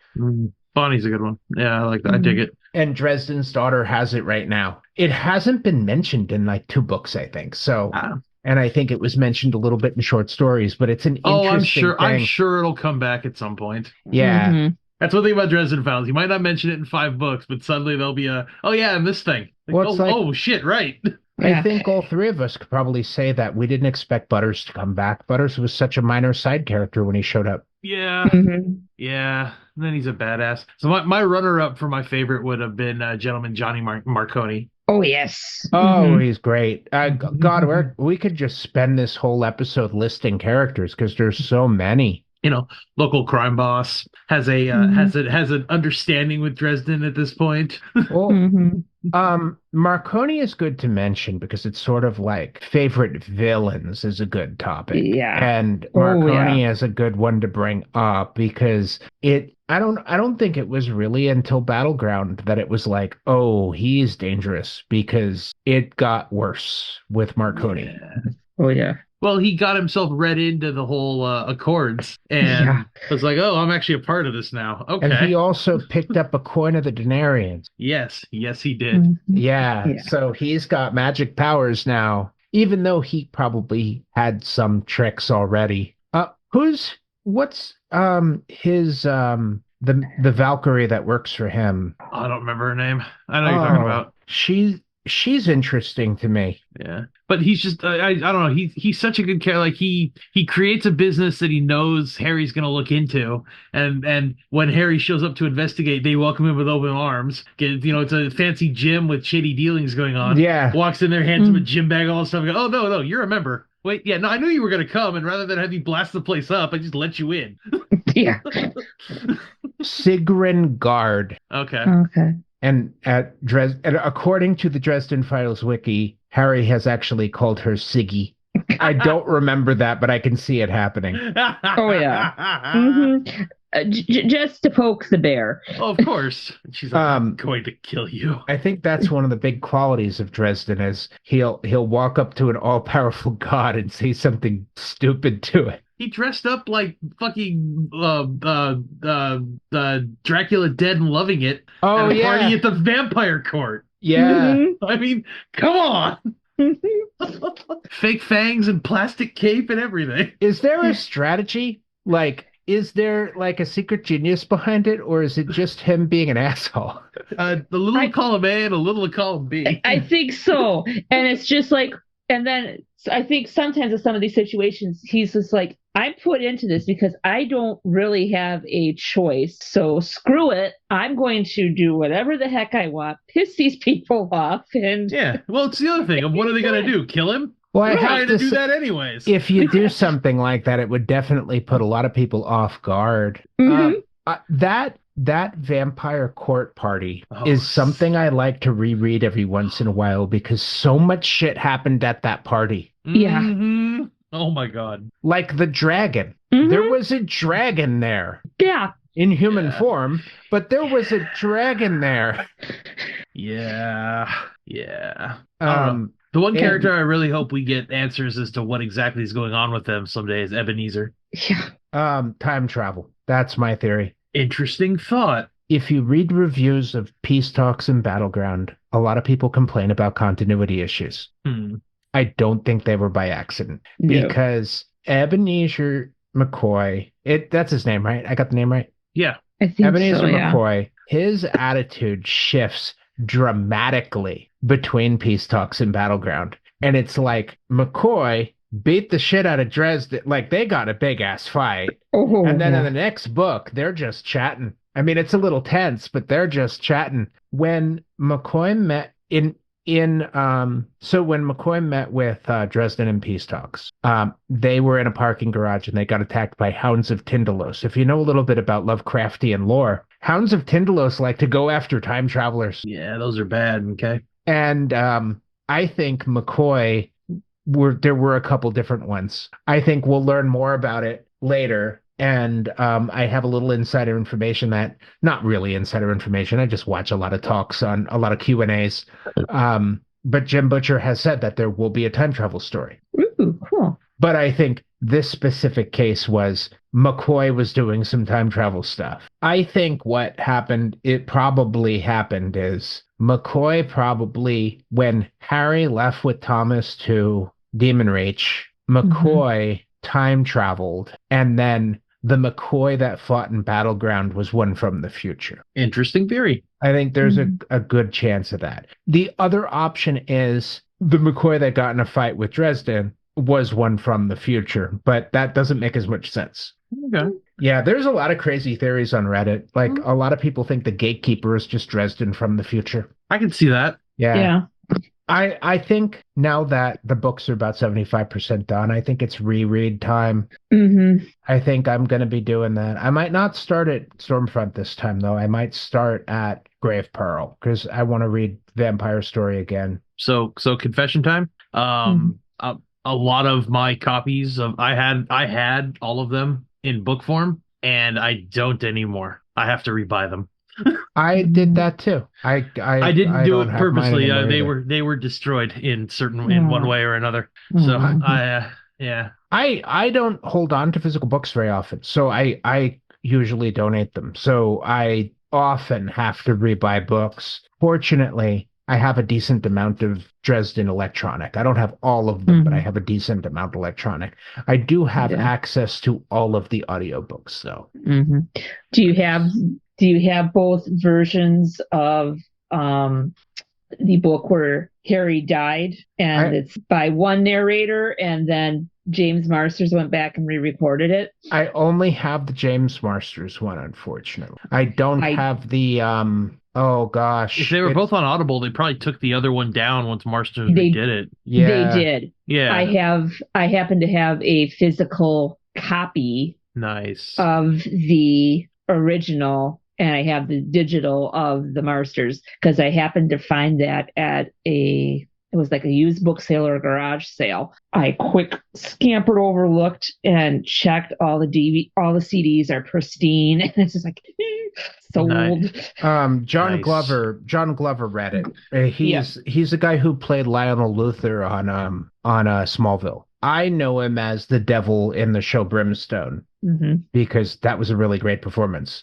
[SPEAKER 4] Bonnie's a good one. Yeah, I like that. I dig it.
[SPEAKER 3] And Dresden's daughter has it right now. It hasn't been mentioned in 2 books, I think. So, and I think it was mentioned a little bit in short stories, but it's an interesting thing.
[SPEAKER 4] I'm sure it'll come back at some point.
[SPEAKER 3] Yeah.
[SPEAKER 5] Mm-hmm.
[SPEAKER 4] That's one thing about Dresden Files. You might not mention it in 5 books, but suddenly there'll be and this thing. Shit, right.
[SPEAKER 3] I think all 3 of us could probably say that we didn't expect Butters to come back. Butters was such a minor side character when he showed up.
[SPEAKER 4] Yeah.
[SPEAKER 5] Mm-hmm.
[SPEAKER 4] Yeah. And then he's a badass. So my runner-up for my favorite would have been Gentleman Johnny Marconi.
[SPEAKER 5] Oh, yes.
[SPEAKER 3] Oh, he's great. God, we could just spend this whole episode listing characters because there's so many.
[SPEAKER 4] local crime boss has a has an understanding with Dresden at this point.
[SPEAKER 3] Well,
[SPEAKER 5] Mhm.
[SPEAKER 3] Marconi is good to mention because it's sort of like favorite villains is a good topic.
[SPEAKER 5] Yeah.
[SPEAKER 3] And
[SPEAKER 5] Oh, yeah.
[SPEAKER 3] Marconi is a good one to bring up because I don't think it was really until Battleground that it was like, oh, he's dangerous because it got worse with Marconi.
[SPEAKER 4] Yeah.
[SPEAKER 5] Oh, yeah.
[SPEAKER 4] Well, he got himself read into the whole Accords
[SPEAKER 5] Yeah.
[SPEAKER 4] and was like, "Oh, I'm actually a part of this now."
[SPEAKER 3] And he
[SPEAKER 4] Okay.
[SPEAKER 3] also picked up a coin of the Denarians.
[SPEAKER 4] Yes, yes, he did.
[SPEAKER 5] Mhm.
[SPEAKER 3] Yeah,
[SPEAKER 5] Yeah.
[SPEAKER 3] so he's got magic powers now, even though he probably had some tricks already. What's his the Valkyrie that works for him?
[SPEAKER 4] I don't remember her name. I know who you're talking
[SPEAKER 3] Oh,
[SPEAKER 4] about.
[SPEAKER 3] she's interesting to me.
[SPEAKER 4] Yeah, but he's just I don't know. He's such a good character. Like he creates a business that he knows Harry's gonna look into, and when Harry shows up to investigate, they welcome him with open arms. It's a fancy gym with shady dealings going on.
[SPEAKER 3] Yeah.
[SPEAKER 4] Walks in there, hands him a
[SPEAKER 5] Mm.
[SPEAKER 4] gym bag, all this stuff. And go, oh no, you're a member. Wait, yeah, no, I knew you were gonna come, and rather than have you blast the place up, I just let you in.
[SPEAKER 5] Yeah.
[SPEAKER 3] Sigrun Guard.
[SPEAKER 4] Okay.
[SPEAKER 5] Okay.
[SPEAKER 3] And and according to the Dresden Files wiki, Harry has actually called her Siggy. I don't remember that, but I can see it happening.
[SPEAKER 5] Oh, yeah. Hmm. Just to poke the bear.
[SPEAKER 4] Of course. She's like, I'm going to kill you.
[SPEAKER 3] I think that's one of the big qualities of Dresden is he'll walk up to an all-powerful god and say something stupid to it.
[SPEAKER 4] He dressed up like fucking Dracula dead and loving it
[SPEAKER 3] Oh
[SPEAKER 4] at a
[SPEAKER 3] yeah,
[SPEAKER 4] party at the vampire court.
[SPEAKER 3] yeah.
[SPEAKER 5] Mhm.
[SPEAKER 4] I mean, come on. Fake fangs and plastic cape and everything.
[SPEAKER 3] Is there a strategy? Like, is there like a secret genius behind it, or is it just him being an asshole?
[SPEAKER 4] The little of column A and a little of column B.
[SPEAKER 5] I think so. And it's just like, and then I think sometimes in some of these situations, he's just like, I'm put into this because I don't really have a choice. So screw it. I'm going to do whatever the heck I want, piss these people off. And
[SPEAKER 4] Yeah. Well, it's the other thing. What are they going to do? Kill him?
[SPEAKER 3] Well, I
[SPEAKER 4] They're
[SPEAKER 3] have
[SPEAKER 4] trying
[SPEAKER 3] to
[SPEAKER 4] to do
[SPEAKER 3] say,
[SPEAKER 4] that anyways.
[SPEAKER 3] if you do something like that, it would definitely put a lot of people off guard.
[SPEAKER 5] Mhm.
[SPEAKER 3] That vampire court party
[SPEAKER 4] Oh,
[SPEAKER 3] is something I like to reread every once in a while because so much shit happened at that party.
[SPEAKER 5] Yeah.
[SPEAKER 4] Mhm. Oh my God.
[SPEAKER 3] Like the dragon.
[SPEAKER 5] Mhm.
[SPEAKER 3] There was a dragon there
[SPEAKER 5] Yeah.
[SPEAKER 3] in human
[SPEAKER 4] Yeah.
[SPEAKER 3] form, but there was a dragon there.
[SPEAKER 4] Yeah. Yeah. I don't know.
[SPEAKER 3] Um,
[SPEAKER 4] The one
[SPEAKER 3] and-
[SPEAKER 4] character I really hope we get answers as to what exactly is going on with them someday is Ebenezer.
[SPEAKER 5] Yeah.
[SPEAKER 3] time travel. That's my theory.
[SPEAKER 4] Interesting thought.
[SPEAKER 3] If you read reviews of Peace Talks and Battleground, a lot of people complain about continuity issues.
[SPEAKER 4] Hmm.
[SPEAKER 3] I don't think they were by accident
[SPEAKER 5] No.
[SPEAKER 3] because Ebenezer McCoy, that's his name, right? I got the name right?
[SPEAKER 4] Yeah.
[SPEAKER 5] I think
[SPEAKER 3] Ebenezer
[SPEAKER 5] so, yeah.
[SPEAKER 3] McCoy, his attitude shifts dramatically between Peace Talks and Battleground. And it's like McCoy beat the shit out of Dresden. Like they got a big ass fight.
[SPEAKER 5] Oh,
[SPEAKER 3] And then
[SPEAKER 5] yeah.
[SPEAKER 3] in the next book, they're just chatting. I mean, it's a little tense, but they're just chatting. When McCoy met when McCoy met with Dresden in Peace Talks, they were in a parking garage and they got attacked by Hounds of Tindalos. If you know a little bit about Lovecraftian lore, Hounds of Tindalos like to go after time travelers.
[SPEAKER 4] Yeah, those are bad. Okay.
[SPEAKER 3] And I think McCoy there were a couple different ones. I think we'll learn more about it later. And I have a little insider information that, not really insider information. I just watch a lot of talks on a lot of Q&As. But Jim Butcher has said that there will be a time travel story.
[SPEAKER 5] Ooh, cool.
[SPEAKER 3] But I think this specific case was McCoy was doing some time travel stuff. I think what happened, it probably happened is McCoy probably, when Harry left with Thomas to Demon Reach, McCoy time traveled, and then the McCoy that fought in Battleground was one from the future.
[SPEAKER 4] Interesting theory.
[SPEAKER 3] I think there's a good chance of that. The other option is the McCoy that got in a fight with Dresden was one from the future, but that doesn't make as much sense.
[SPEAKER 4] Okay.
[SPEAKER 3] Yeah, there's a lot of crazy theories on Reddit. Like a lot of people think the gatekeeper is just Dresden from the future.
[SPEAKER 4] I can see that.
[SPEAKER 3] Yeah.
[SPEAKER 5] Yeah.
[SPEAKER 3] I think now that the books are about 75% done, I think it's reread time.
[SPEAKER 5] Mm-hmm.
[SPEAKER 3] I think I'm going to be doing that. I might not start at Stormfront this time, though. I might start at Grave Pearl because I want to read Vampire Story again.
[SPEAKER 4] So confession time. A lot of my copies of I had all of them in book form, and I don't anymore. I have to rebuy them.
[SPEAKER 3] I did that too.
[SPEAKER 4] I didn't
[SPEAKER 3] I
[SPEAKER 4] do
[SPEAKER 3] don't
[SPEAKER 4] it
[SPEAKER 3] have mine
[SPEAKER 4] purposely.
[SPEAKER 3] anymore
[SPEAKER 4] They
[SPEAKER 3] either.
[SPEAKER 4] were destroyed in one way or another. So yeah.
[SPEAKER 3] I don't hold on to physical books very often, so I usually donate them. So I often have to rebuy books. Fortunately, I have a decent amount of Dresden electronic. I don't have all of them, but I have a decent amount electronic. I do have
[SPEAKER 5] Yeah.
[SPEAKER 3] access to all of the audiobooks, though.
[SPEAKER 5] Mm-hmm. Do you have both versions of the book where Harry died, and it's by one narrator, and then James Marsters went back and re-recorded it?
[SPEAKER 3] I only have the James Marsters one, unfortunately. I don't have the oh gosh.
[SPEAKER 4] If they were both on Audible, they probably took the other one down once Marsters redid it.
[SPEAKER 3] Yeah.
[SPEAKER 5] They did.
[SPEAKER 4] Yeah.
[SPEAKER 5] I happen to have a physical copy
[SPEAKER 4] Nice.
[SPEAKER 5] of the original, and I have the digital of the Marsters because I happened to find that at it was like a used book sale or a garage sale. I quick scampered over, looked, and checked all the CDs are pristine, and it's just like sold.
[SPEAKER 4] Nice.
[SPEAKER 3] John
[SPEAKER 4] Nice.
[SPEAKER 3] Glover read it. He's the guy who played Lionel Luthor on Smallville. I know him as the devil in the show Brimstone because that was a really great performance.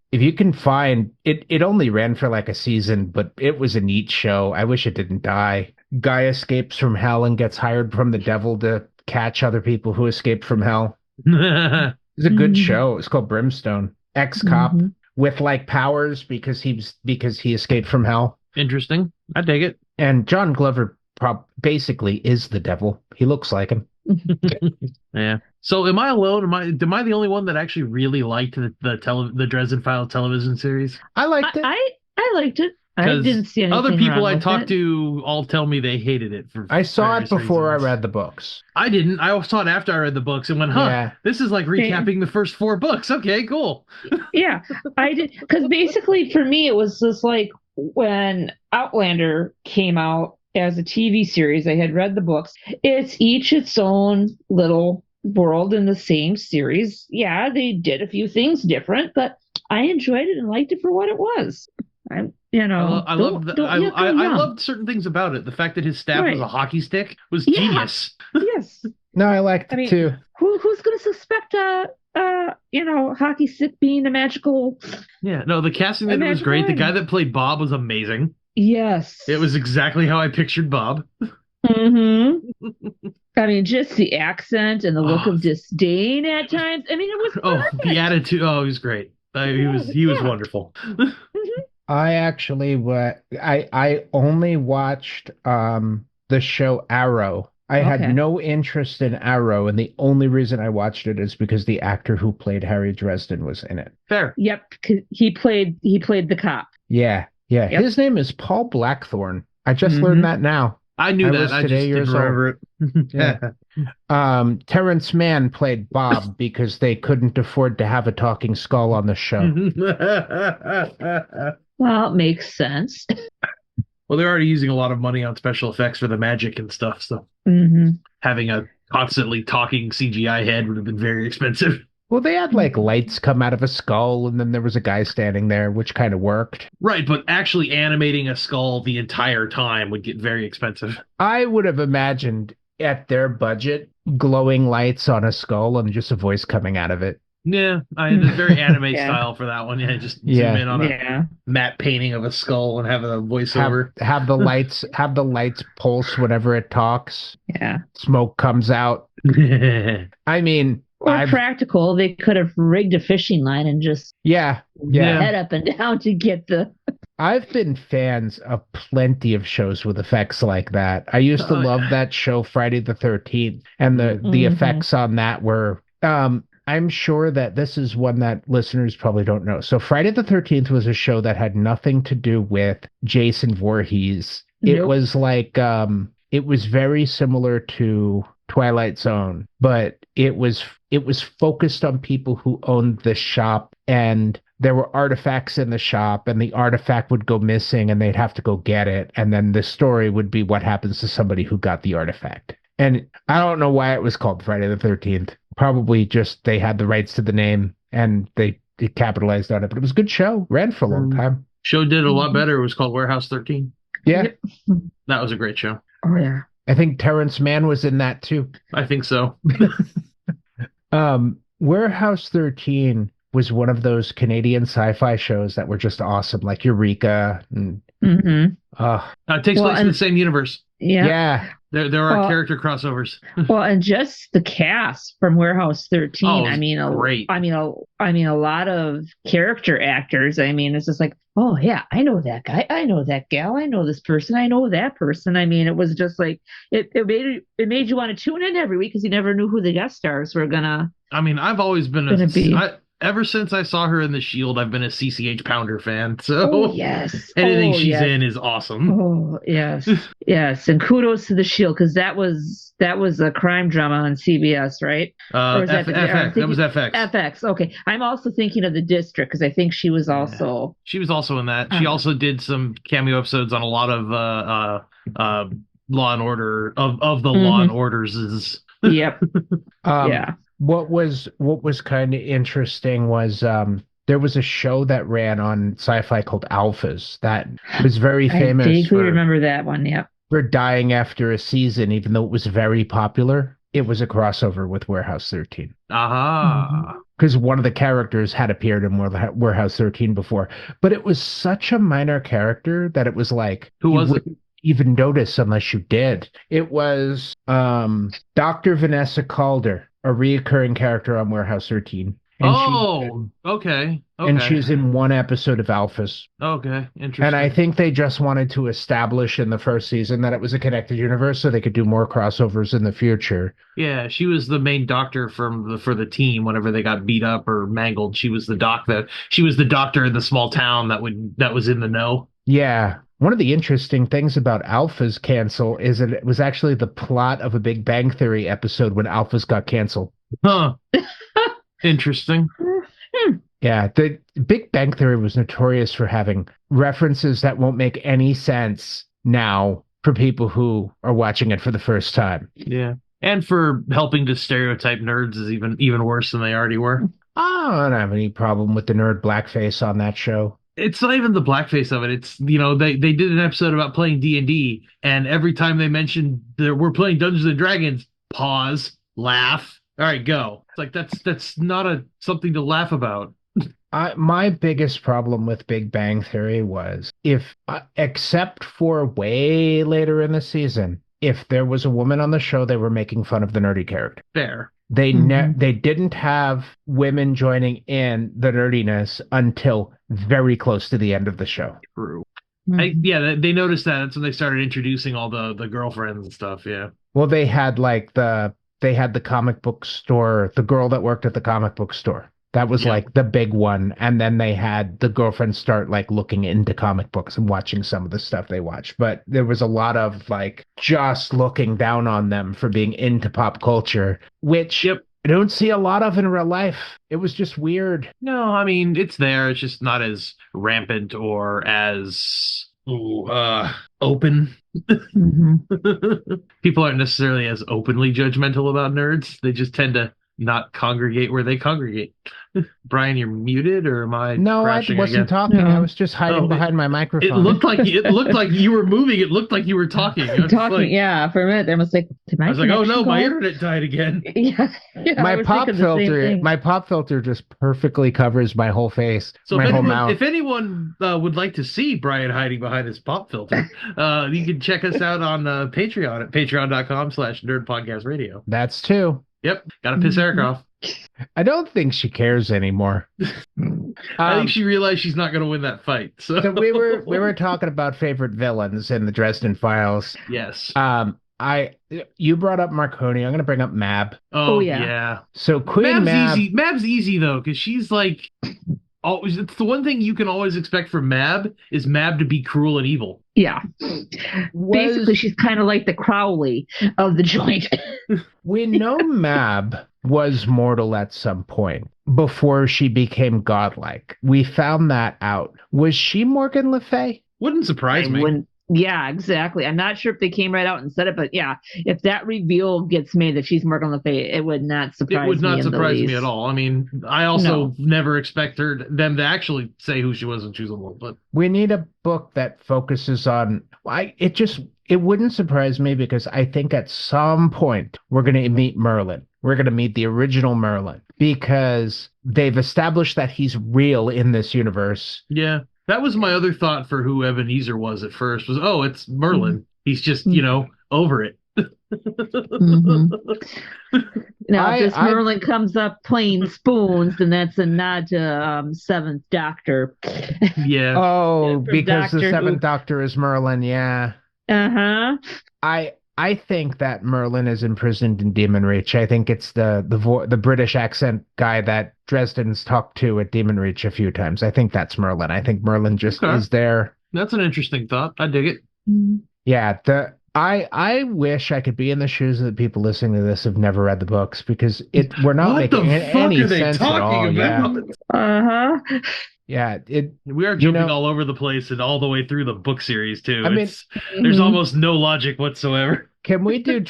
[SPEAKER 3] If you can find it, it only ran for like a season, but it was a neat show. I wish it didn't die. Guy escapes from hell and gets hired from the devil to catch other people who escaped from hell. It's a good show. It's called Brimstone. Ex-cop with like powers because he escaped from hell.
[SPEAKER 4] Interesting. I dig it.
[SPEAKER 3] And John Glover basically is the devil. He looks like him.
[SPEAKER 4] Yeah. So am I alone? Am I the only one that actually really liked the Dresden Files television series?
[SPEAKER 3] I liked it.
[SPEAKER 5] I liked it. I didn't see anything
[SPEAKER 4] other people
[SPEAKER 5] wrong
[SPEAKER 4] I
[SPEAKER 5] with
[SPEAKER 4] talked
[SPEAKER 5] it.
[SPEAKER 4] to all tell me they hated it.
[SPEAKER 3] I saw it before
[SPEAKER 4] reasons.
[SPEAKER 3] I read the books.
[SPEAKER 4] I didn't. I saw it after I read the books and went, this is like recapping the first 4 books. Okay, cool.
[SPEAKER 5] Yeah, I did, because basically for me it was just like when Outlander came out as a TV series. I had read the books. It's each its own little world in the same series. Yeah, they did a few things different, but I enjoyed it and liked it for what it was. I
[SPEAKER 4] loved certain things about it. The fact that his staff was a hockey stick was genius.
[SPEAKER 5] Yes.
[SPEAKER 3] No, I liked it too.
[SPEAKER 5] Who's going to suspect hockey stick being a magical?
[SPEAKER 4] Yeah, no, the casting of it was great. The guy that played Bob was amazing.
[SPEAKER 5] Yes.
[SPEAKER 4] It was exactly how I pictured Bob.
[SPEAKER 5] Mm-hmm. I mean, just the accent and the look of disdain at times. I mean, it was perfect.
[SPEAKER 4] The attitude. Oh, he was great. He was wonderful.
[SPEAKER 3] I actually I only watched the show Arrow. I had no interest in Arrow, and the only reason I watched it is because the actor who played Harry Dresden was in it.
[SPEAKER 4] Fair.
[SPEAKER 5] Yep, he played the cop.
[SPEAKER 3] Yeah. Yep. His name is Paul Blackthorne. I just learned that now.
[SPEAKER 4] I knew that. I just didn't remember it.
[SPEAKER 3] Yeah. Terrence Mann played Bob because they couldn't afford to have a talking skull on the show.
[SPEAKER 5] Well, it makes sense.
[SPEAKER 4] Well, they're already using a lot of money on special effects for the magic and stuff, so having a constantly talking CGI head would have been very expensive.
[SPEAKER 3] Well, they had like lights come out of a skull, and then there was a guy standing there, which kind of worked.
[SPEAKER 4] Right, but actually animating a skull the entire time would get very expensive.
[SPEAKER 3] I would have imagined at their budget, glowing lights on a skull and just a voice coming out of it.
[SPEAKER 4] Yeah, it's very anime style for that one. Yeah, just zoom in on a matte painting of a skull and have a voiceover.
[SPEAKER 3] Have the lights pulse whenever it talks.
[SPEAKER 5] Yeah,
[SPEAKER 3] smoke comes out. I mean.
[SPEAKER 5] Practical. They could have rigged a fishing line and just head up and down to get the.
[SPEAKER 3] I've been fans of plenty of shows with effects like that. I used to love that show Friday the 13th, and the effects on that were. I'm sure that this is one that listeners probably don't know. So Friday the 13th was a show that had nothing to do with Jason Voorhees It
[SPEAKER 5] Nope.
[SPEAKER 3] was like it was very similar to Twilight Zone, but it was focused on people who owned the shop, and there were artifacts in the shop, and the artifact would go missing and they'd have to go get it, and then the story would be what happens to somebody who got the artifact. And I don't know why it was called Friday the 13th. Probably just they had the rights to the name and they capitalized on it, but it was a good show. Ran for a long time.
[SPEAKER 4] Show did a lot better. It was called Warehouse 13.
[SPEAKER 3] Yeah.
[SPEAKER 5] Yep.
[SPEAKER 4] That was a great show.
[SPEAKER 5] Oh yeah.
[SPEAKER 3] I think Terrence Mann was in that too.
[SPEAKER 4] I think so.
[SPEAKER 3] Warehouse 13 was one of those Canadian sci-fi shows that were just awesome, like Eureka. And
[SPEAKER 5] Mm-hmm.
[SPEAKER 4] It takes
[SPEAKER 5] Well,
[SPEAKER 4] place in
[SPEAKER 5] and-
[SPEAKER 4] the same universe.
[SPEAKER 5] Yeah.
[SPEAKER 3] yeah,
[SPEAKER 4] There are
[SPEAKER 5] Well-
[SPEAKER 4] character crossovers.
[SPEAKER 5] Well, and just the cast from Warehouse 13.
[SPEAKER 4] Oh,
[SPEAKER 5] I mean,
[SPEAKER 4] great.
[SPEAKER 5] I mean, a lot of character actors. I mean, it's just like, oh yeah, I know that guy, I know that gal, I know this person, I know that person. I mean, it was just like it made you want to tune in every week because you never knew who the guest stars were gonna.
[SPEAKER 4] I mean, I've always been
[SPEAKER 5] Gonna be.
[SPEAKER 4] ever since I saw her in The Shield, I've been a CCH Pounder fan. So
[SPEAKER 5] Oh yes,
[SPEAKER 4] anything
[SPEAKER 5] oh,
[SPEAKER 4] she's
[SPEAKER 5] yes.
[SPEAKER 4] in is awesome.
[SPEAKER 5] Oh yes, yes, and kudos to the Shield because that was a crime drama on CBS, right? Or is that- I'm
[SPEAKER 4] FX. That
[SPEAKER 5] thinking-
[SPEAKER 4] was FX.
[SPEAKER 5] FX. Okay, I'm also thinking of The District because I think she was also.
[SPEAKER 4] She was also in that. She
[SPEAKER 5] Uh-huh.
[SPEAKER 4] also did some cameo episodes on a lot of Law and Order of the Law and Orders is.
[SPEAKER 5] Yep. Yeah.
[SPEAKER 3] What was kind of interesting was there was a show that ran on Sci-Fi called Alphas that was very
[SPEAKER 5] I
[SPEAKER 3] famous
[SPEAKER 5] vaguely remember that one. Yep.
[SPEAKER 3] for dying after a season, even though it was very popular. It was a crossover with Warehouse 13
[SPEAKER 4] Aha.
[SPEAKER 3] because one of the characters had appeared in Warehouse 13 before, but it was such a minor character that it was like
[SPEAKER 4] Who
[SPEAKER 3] you
[SPEAKER 4] was it?
[SPEAKER 3] wouldn't even notice unless you did. It was Dr. Vanessa Calder, a reoccurring character on Warehouse 13. And
[SPEAKER 4] Okay.
[SPEAKER 3] and she's in one episode of Alphas.
[SPEAKER 4] Okay, interesting.
[SPEAKER 3] And I think they just wanted to establish in the first season that it was a connected universe so they could do more crossovers in the future.
[SPEAKER 4] Yeah, she was the main doctor for the team whenever they got beat up or mangled. She was the doctor in the small town that was in the know.
[SPEAKER 3] Yeah. One of the interesting things about Alphas cancel is that it was actually the plot of a Big Bang Theory episode when Alphas got canceled.
[SPEAKER 4] Huh. Interesting.
[SPEAKER 3] Yeah, the Big Bang Theory was notorious for having references that won't make any sense now for people who are watching it for the first time.
[SPEAKER 4] Yeah. And for helping to stereotype nerds is even worse than they already were.
[SPEAKER 3] I don't have any problem with the nerd blackface on that show.
[SPEAKER 4] It's not even the blackface of it. It's, they did an episode about playing D&D, and every time they mentioned that we're playing Dungeons and Dragons, pause, laugh. All right, go. It's like that's not something to laugh about.
[SPEAKER 3] My biggest problem with Big Bang Theory was except for way later in the season, if there was a woman on the show, they were making fun of the nerdy character.
[SPEAKER 4] Fair.
[SPEAKER 3] They didn't have women joining in the nerdiness until very close to the end of the show.
[SPEAKER 4] True.
[SPEAKER 5] Mhm.
[SPEAKER 4] They noticed that. That's when they started introducing all the girlfriends and stuff. Yeah.
[SPEAKER 3] Well, they had the comic book store, the girl that worked at the comic book store. That was
[SPEAKER 4] Yeah.
[SPEAKER 3] like the big one. And then they had the girlfriends start like looking into comic books and watching some of the stuff they watched. But there was a lot of like just looking down on them for being into pop culture, which
[SPEAKER 4] Yep.
[SPEAKER 3] I don't see a lot of in real life. It was just weird.
[SPEAKER 4] No, I mean it's there. It's just not as rampant or as open.
[SPEAKER 5] Mhm.
[SPEAKER 4] People aren't necessarily as openly judgmental about nerds. They just tend to not congregate where they congregate. Brian, you're muted, or am I
[SPEAKER 3] No, I
[SPEAKER 4] crashing
[SPEAKER 3] wasn't
[SPEAKER 4] again?
[SPEAKER 3] talking.
[SPEAKER 5] No.
[SPEAKER 3] I was just hiding
[SPEAKER 4] Oh,
[SPEAKER 3] behind my
[SPEAKER 4] It
[SPEAKER 3] microphone.
[SPEAKER 4] looked like you were moving. It looked like you were talking. I was
[SPEAKER 5] Talking,
[SPEAKER 4] like,
[SPEAKER 5] yeah, for a minute there, I was like, did my
[SPEAKER 4] I was like, oh
[SPEAKER 5] connection
[SPEAKER 4] no,
[SPEAKER 5] go
[SPEAKER 4] my
[SPEAKER 5] out?
[SPEAKER 4] internet died again.
[SPEAKER 5] Yeah, I
[SPEAKER 3] my
[SPEAKER 5] was
[SPEAKER 3] pop
[SPEAKER 5] thinking the same
[SPEAKER 3] filter,
[SPEAKER 5] thing.
[SPEAKER 3] my pop filter just perfectly covers my whole face,
[SPEAKER 4] So
[SPEAKER 3] my whole mouth.
[SPEAKER 4] if anyone would like to see Brian hiding behind his pop filter, you can check us out on Patreon at patreon.com/nerdpodcastradio.
[SPEAKER 3] That's two.
[SPEAKER 4] Yep, gotta piss Eric off.
[SPEAKER 3] I don't think she cares anymore.
[SPEAKER 4] I think she realized she's not gonna win that fight. So,
[SPEAKER 3] So we were talking about favorite villains in the Dresden Files.
[SPEAKER 4] yes.
[SPEAKER 3] You brought up Marconi. I'm going to bring up Mab.
[SPEAKER 4] Oh
[SPEAKER 5] yeah.
[SPEAKER 4] yeah.
[SPEAKER 3] So Queen
[SPEAKER 4] Mab's
[SPEAKER 3] Mab.
[SPEAKER 4] easy. Mab's easy though, because she's like always. It's the one thing you can always expect from Mab is Mab to be cruel and evil.
[SPEAKER 5] Yeah. Basically, she's kind of like the Crowley of the joint.
[SPEAKER 3] We know Mab was mortal at some point before she became godlike. We found that out. Was she Morgan Le Fay?
[SPEAKER 4] Wouldn't surprise me.
[SPEAKER 5] Yeah, exactly. I'm not sure if they came right out and said it, but yeah, if that reveal gets made that she's Morgan Le Fay, it would not surprise me.
[SPEAKER 4] It would not surprise me
[SPEAKER 5] least.
[SPEAKER 4] at all. I mean, I also never expected them to actually say who she was when she was little. But
[SPEAKER 3] we need a book that focuses on. It wouldn't surprise me because I think at some point we're going to meet Merlin. We're going to meet the original Merlin because they've established that he's real in this universe.
[SPEAKER 4] Yeah. That was my other thought for who Ebenezer was at first was, oh, it's Merlin. He's just, over it.
[SPEAKER 5] Now, if this Merlin comes up playing spoons, then that's a nod to Seventh Doctor.
[SPEAKER 4] Yeah.
[SPEAKER 3] Oh, because the Seventh Doctor is Merlin, yeah.
[SPEAKER 5] Uh-huh.
[SPEAKER 3] I think that Merlin is imprisoned in Demon Reach. I think it's the British accent guy that Dresden's talked to at Demon Reach a few times. I think that's Merlin. I think Merlin just is there.
[SPEAKER 4] That's an interesting thought. I dig it.
[SPEAKER 3] Yeah, I wish I could be in the shoes of the people listening to this who've never read the books because we're not making any sense at all. Yeah.
[SPEAKER 5] Uh-huh.
[SPEAKER 3] Yeah,
[SPEAKER 4] we are jumping all over the place and all the way through the book series too. There's almost no logic whatsoever.
[SPEAKER 3] Can we do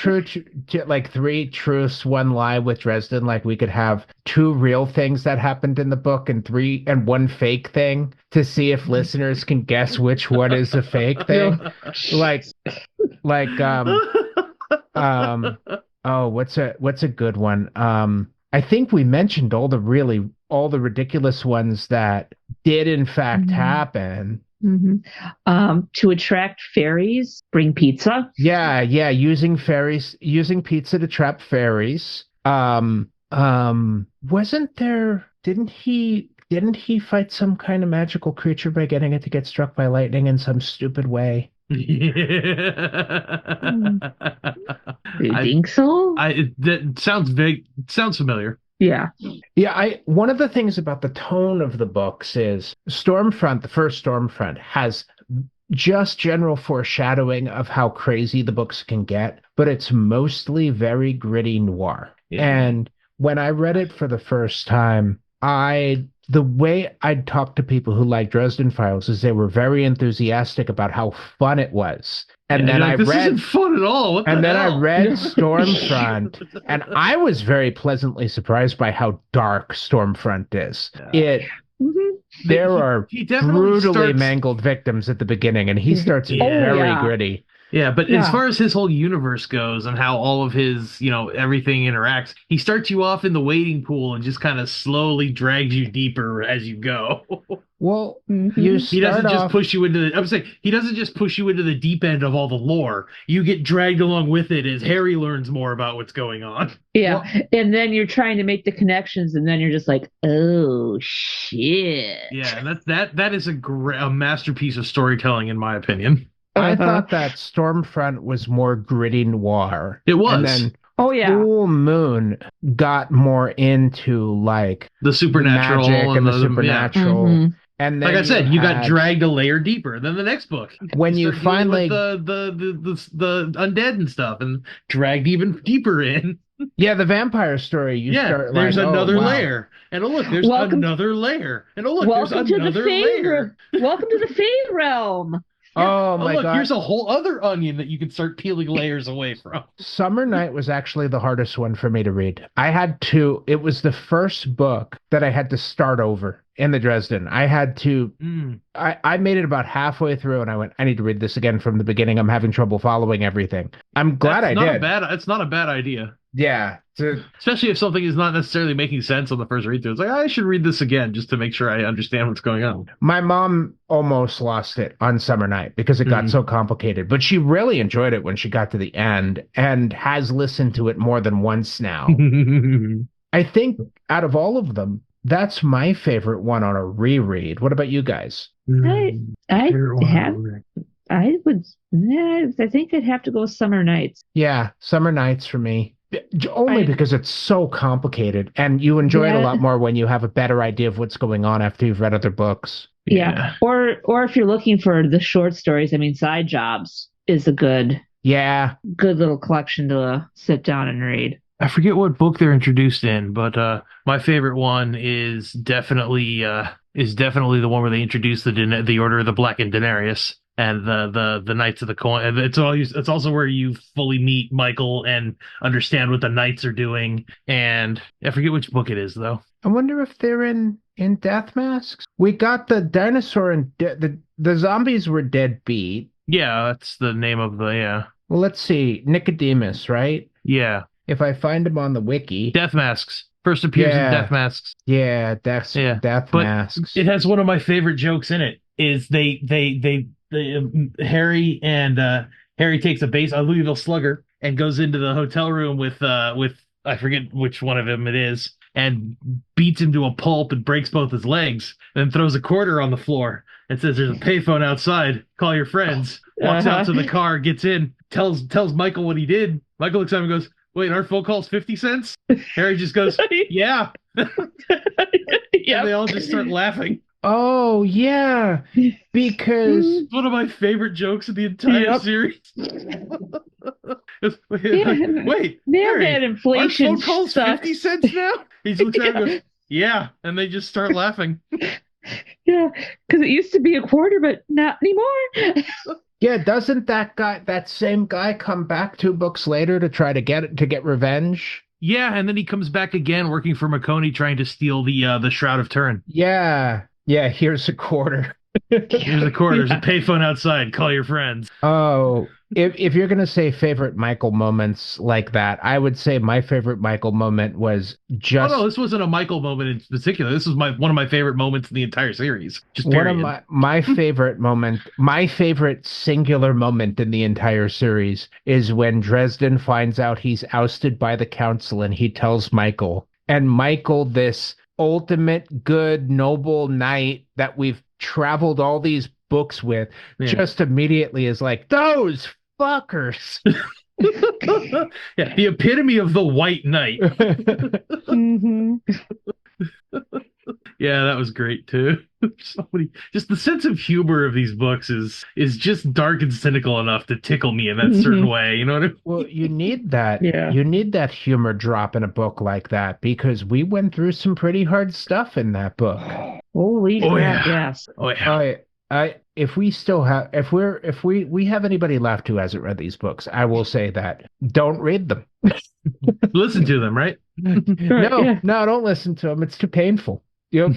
[SPEAKER 3] like 3 truths, 1 lie with Dresden? Like we could have 2 real things that happened in the book and 1 fake thing to see if listeners can guess which one is a fake thing. Oh, what's a good one? I think we mentioned all the ridiculous ones that did in fact happen.
[SPEAKER 5] To attract fairies, bring pizza.
[SPEAKER 3] Yeah, using pizza to trap fairies. Wasn't there? Didn't he fight some kind of magical creature by getting it to get struck by lightning in some stupid way?
[SPEAKER 5] Do you think so?
[SPEAKER 4] That sounds vague. Sounds familiar.
[SPEAKER 5] Yeah.
[SPEAKER 3] One of the things about the tone of the books is Stormfront, the first Stormfront, has just general foreshadowing of how crazy the books can get, but it's mostly very gritty noir. Yeah. And when I read it for the first time, the way I'd talk to people who like Dresden Files is they were very enthusiastic about how fun it was. And then
[SPEAKER 4] this isn't fun at all.
[SPEAKER 3] I read Stormfront, and I was very pleasantly surprised by how dark Stormfront is. There are brutally mangled victims at the beginning, and he starts very gritty.
[SPEAKER 4] Yeah, but as far as his whole universe goes and how all of his, everything interacts, he starts you off in the wading pool and just kind of slowly drags you deeper as you go.
[SPEAKER 3] Well,
[SPEAKER 4] he doesn't just push you into he doesn't just push you into the deep end of all the lore. You get dragged along with it as Harry learns more about what's going on.
[SPEAKER 5] Yeah, and then you're trying to make the connections, and then you're just like, oh shit.
[SPEAKER 4] Yeah, and that is a masterpiece of storytelling, in my opinion.
[SPEAKER 3] I thought that Stormfront was more gritty noir.
[SPEAKER 4] It was.
[SPEAKER 3] And then Full Moon got more into like
[SPEAKER 4] the supernatural
[SPEAKER 3] magic and the supernatural.
[SPEAKER 5] Yeah.
[SPEAKER 3] And then
[SPEAKER 4] like I said, you got dragged a layer deeper than the next book.
[SPEAKER 3] When you finally
[SPEAKER 4] the undead and stuff, and dragged even deeper in.
[SPEAKER 3] Yeah, the vampire story.
[SPEAKER 4] There's another layer, and look, there's another layer, and look, there's another layer.
[SPEAKER 5] Welcome to the Fey realm.
[SPEAKER 3] Oh my God!
[SPEAKER 4] Here's a whole other onion that you can start peeling layers away from.
[SPEAKER 3] Summer Night was actually the hardest one for me to read. It was the first book that I had to start over in the Dresden. I had to, I made it about halfway through and I went, I need to read this again from the beginning. I'm having trouble following everything. I'm glad I did.
[SPEAKER 4] It's not a bad idea.
[SPEAKER 3] Yeah.
[SPEAKER 4] Especially if something is not necessarily making sense on the first read through. It's like, I should read this again just to make sure I understand what's going on.
[SPEAKER 3] My mom almost lost it on Summer Night because it got so complicated, but she really enjoyed it when she got to the end and has listened to it more than once now. I think out of all of them, that's my favorite one on a reread. What about you guys?
[SPEAKER 5] I think I'd have to go with Summer Nights.
[SPEAKER 3] Yeah, Summer Nights for me. Only
[SPEAKER 5] I-
[SPEAKER 3] because it's so complicated, and you enjoy it a
[SPEAKER 5] Yeah.
[SPEAKER 3] lot more when you have a better idea of what's going on after you've read other books.
[SPEAKER 5] Yeah. Or if you're looking for the short stories, I mean, Side Jobs is a
[SPEAKER 3] Yeah,
[SPEAKER 5] good little collection to sit down and read.
[SPEAKER 4] I forget what book they're introduced in, but my favorite one is definitely the one where they introduce the Order of the Blackened Denarius and the Knights of the Coin. And it's also where you fully meet Michael and understand what the Knights are doing. And I forget which book it is though.
[SPEAKER 3] I wonder if they're in Death Masks. We got the dinosaur and the zombies were deadbeat.
[SPEAKER 4] Yeah, that's the name of the
[SPEAKER 3] Well, let's see, Nicodemus, right?
[SPEAKER 4] yeah.
[SPEAKER 3] If I find him on the wiki.
[SPEAKER 4] Death Masks. First appears in
[SPEAKER 3] Yeah.
[SPEAKER 4] Death Masks.
[SPEAKER 3] Yeah,
[SPEAKER 4] Yeah.
[SPEAKER 3] Death
[SPEAKER 4] But
[SPEAKER 3] Masks.
[SPEAKER 4] it has one of my favorite jokes in it. Is Harry Harry takes a Louisville Slugger and goes into the hotel room with I forget which one of them it is and beats him to a pulp and breaks both his legs, then throws a quarter on the floor and says, "There's a payphone outside. Call your friends." Walks out to the car, gets in, tells Michael what he did. Michael looks at him and goes, "Wait, our phone call's 50 cents?" Harry just goes, "Yeah."
[SPEAKER 5] Yeah.
[SPEAKER 4] And they all just start laughing.
[SPEAKER 3] Oh, yeah, because
[SPEAKER 4] It's one of my favorite jokes of the entire
[SPEAKER 5] Yep.
[SPEAKER 4] series. Wait,
[SPEAKER 5] They have
[SPEAKER 4] Harry,
[SPEAKER 5] that
[SPEAKER 4] our
[SPEAKER 5] inflation
[SPEAKER 4] phone call's
[SPEAKER 5] sucks.
[SPEAKER 4] 50 cents now? He just looks at her and goes, "Yeah." And they just start laughing.
[SPEAKER 5] Yeah, because it used to be a quarter, but not anymore.
[SPEAKER 3] yeah, doesn't that same guy come back 2 books later to try to get revenge?
[SPEAKER 4] Yeah, and then he comes back again working for Marconi trying to steal the Shroud of Turin.
[SPEAKER 3] Yeah. Yeah, here's a quarter.
[SPEAKER 4] Here's a quarter. There's a payphone outside. Call your friends.
[SPEAKER 3] Oh, if you're gonna say favorite Michael moments like that, I would say my favorite Michael moment was just
[SPEAKER 4] Oh no, this wasn't a Michael moment in particular. This was one of my favorite moments in the entire series. Just
[SPEAKER 3] one
[SPEAKER 4] period.
[SPEAKER 3] of my favorite moment, my favorite singular moment in the entire series is when Dresden finds out he's ousted by the council and he tells Michael, and Michael, this ultimate good noble knight that we've traveled all these books with,
[SPEAKER 4] Yeah.
[SPEAKER 3] just immediately is like, those fuckers.
[SPEAKER 4] Yeah, the epitome of the white knight.
[SPEAKER 5] Mhm.
[SPEAKER 4] Yeah, that was great too. Just the sense of humor of these books is just dark and cynical enough to tickle me in that certain way. You know what I mean?
[SPEAKER 3] Well, you need that.
[SPEAKER 5] Yeah.
[SPEAKER 3] You need that humor drop in a book like that because we went through some pretty hard stuff in that book.
[SPEAKER 5] Holy
[SPEAKER 4] Oh,
[SPEAKER 5] crap,
[SPEAKER 4] yeah.
[SPEAKER 5] yes.
[SPEAKER 4] Oh yeah.
[SPEAKER 3] If we still have, if we have anybody left who hasn't read these books, I will say that don't read them.
[SPEAKER 4] Listen to them, right?
[SPEAKER 3] No,
[SPEAKER 5] yeah.
[SPEAKER 3] no, don't listen to them. It's too painful. You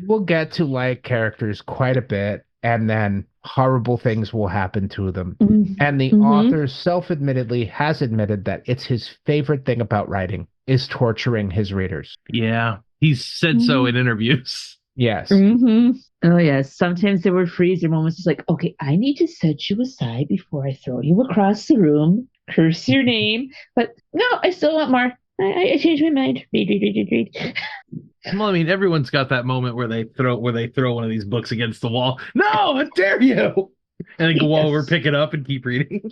[SPEAKER 3] will get to like characters quite a bit, and then horrible things will happen to them. And the
[SPEAKER 5] Mhm.
[SPEAKER 3] author self-admittedly has admitted that it's his favorite thing about writing is torturing his readers.
[SPEAKER 4] Yeah, he's said so in interviews.
[SPEAKER 3] Yes.
[SPEAKER 5] Mm-hmm. Oh, yes. Sometimes there were freezer moments. It's like, okay, I need to set you aside before I throw you across the room, curse your name. But no, I still want more. I changed my mind. Read.
[SPEAKER 4] Well, I mean, everyone's got that moment where they throw one of these books against the wall. No, how dare you! And then go
[SPEAKER 5] Yes.
[SPEAKER 4] over, pick it up, and keep reading.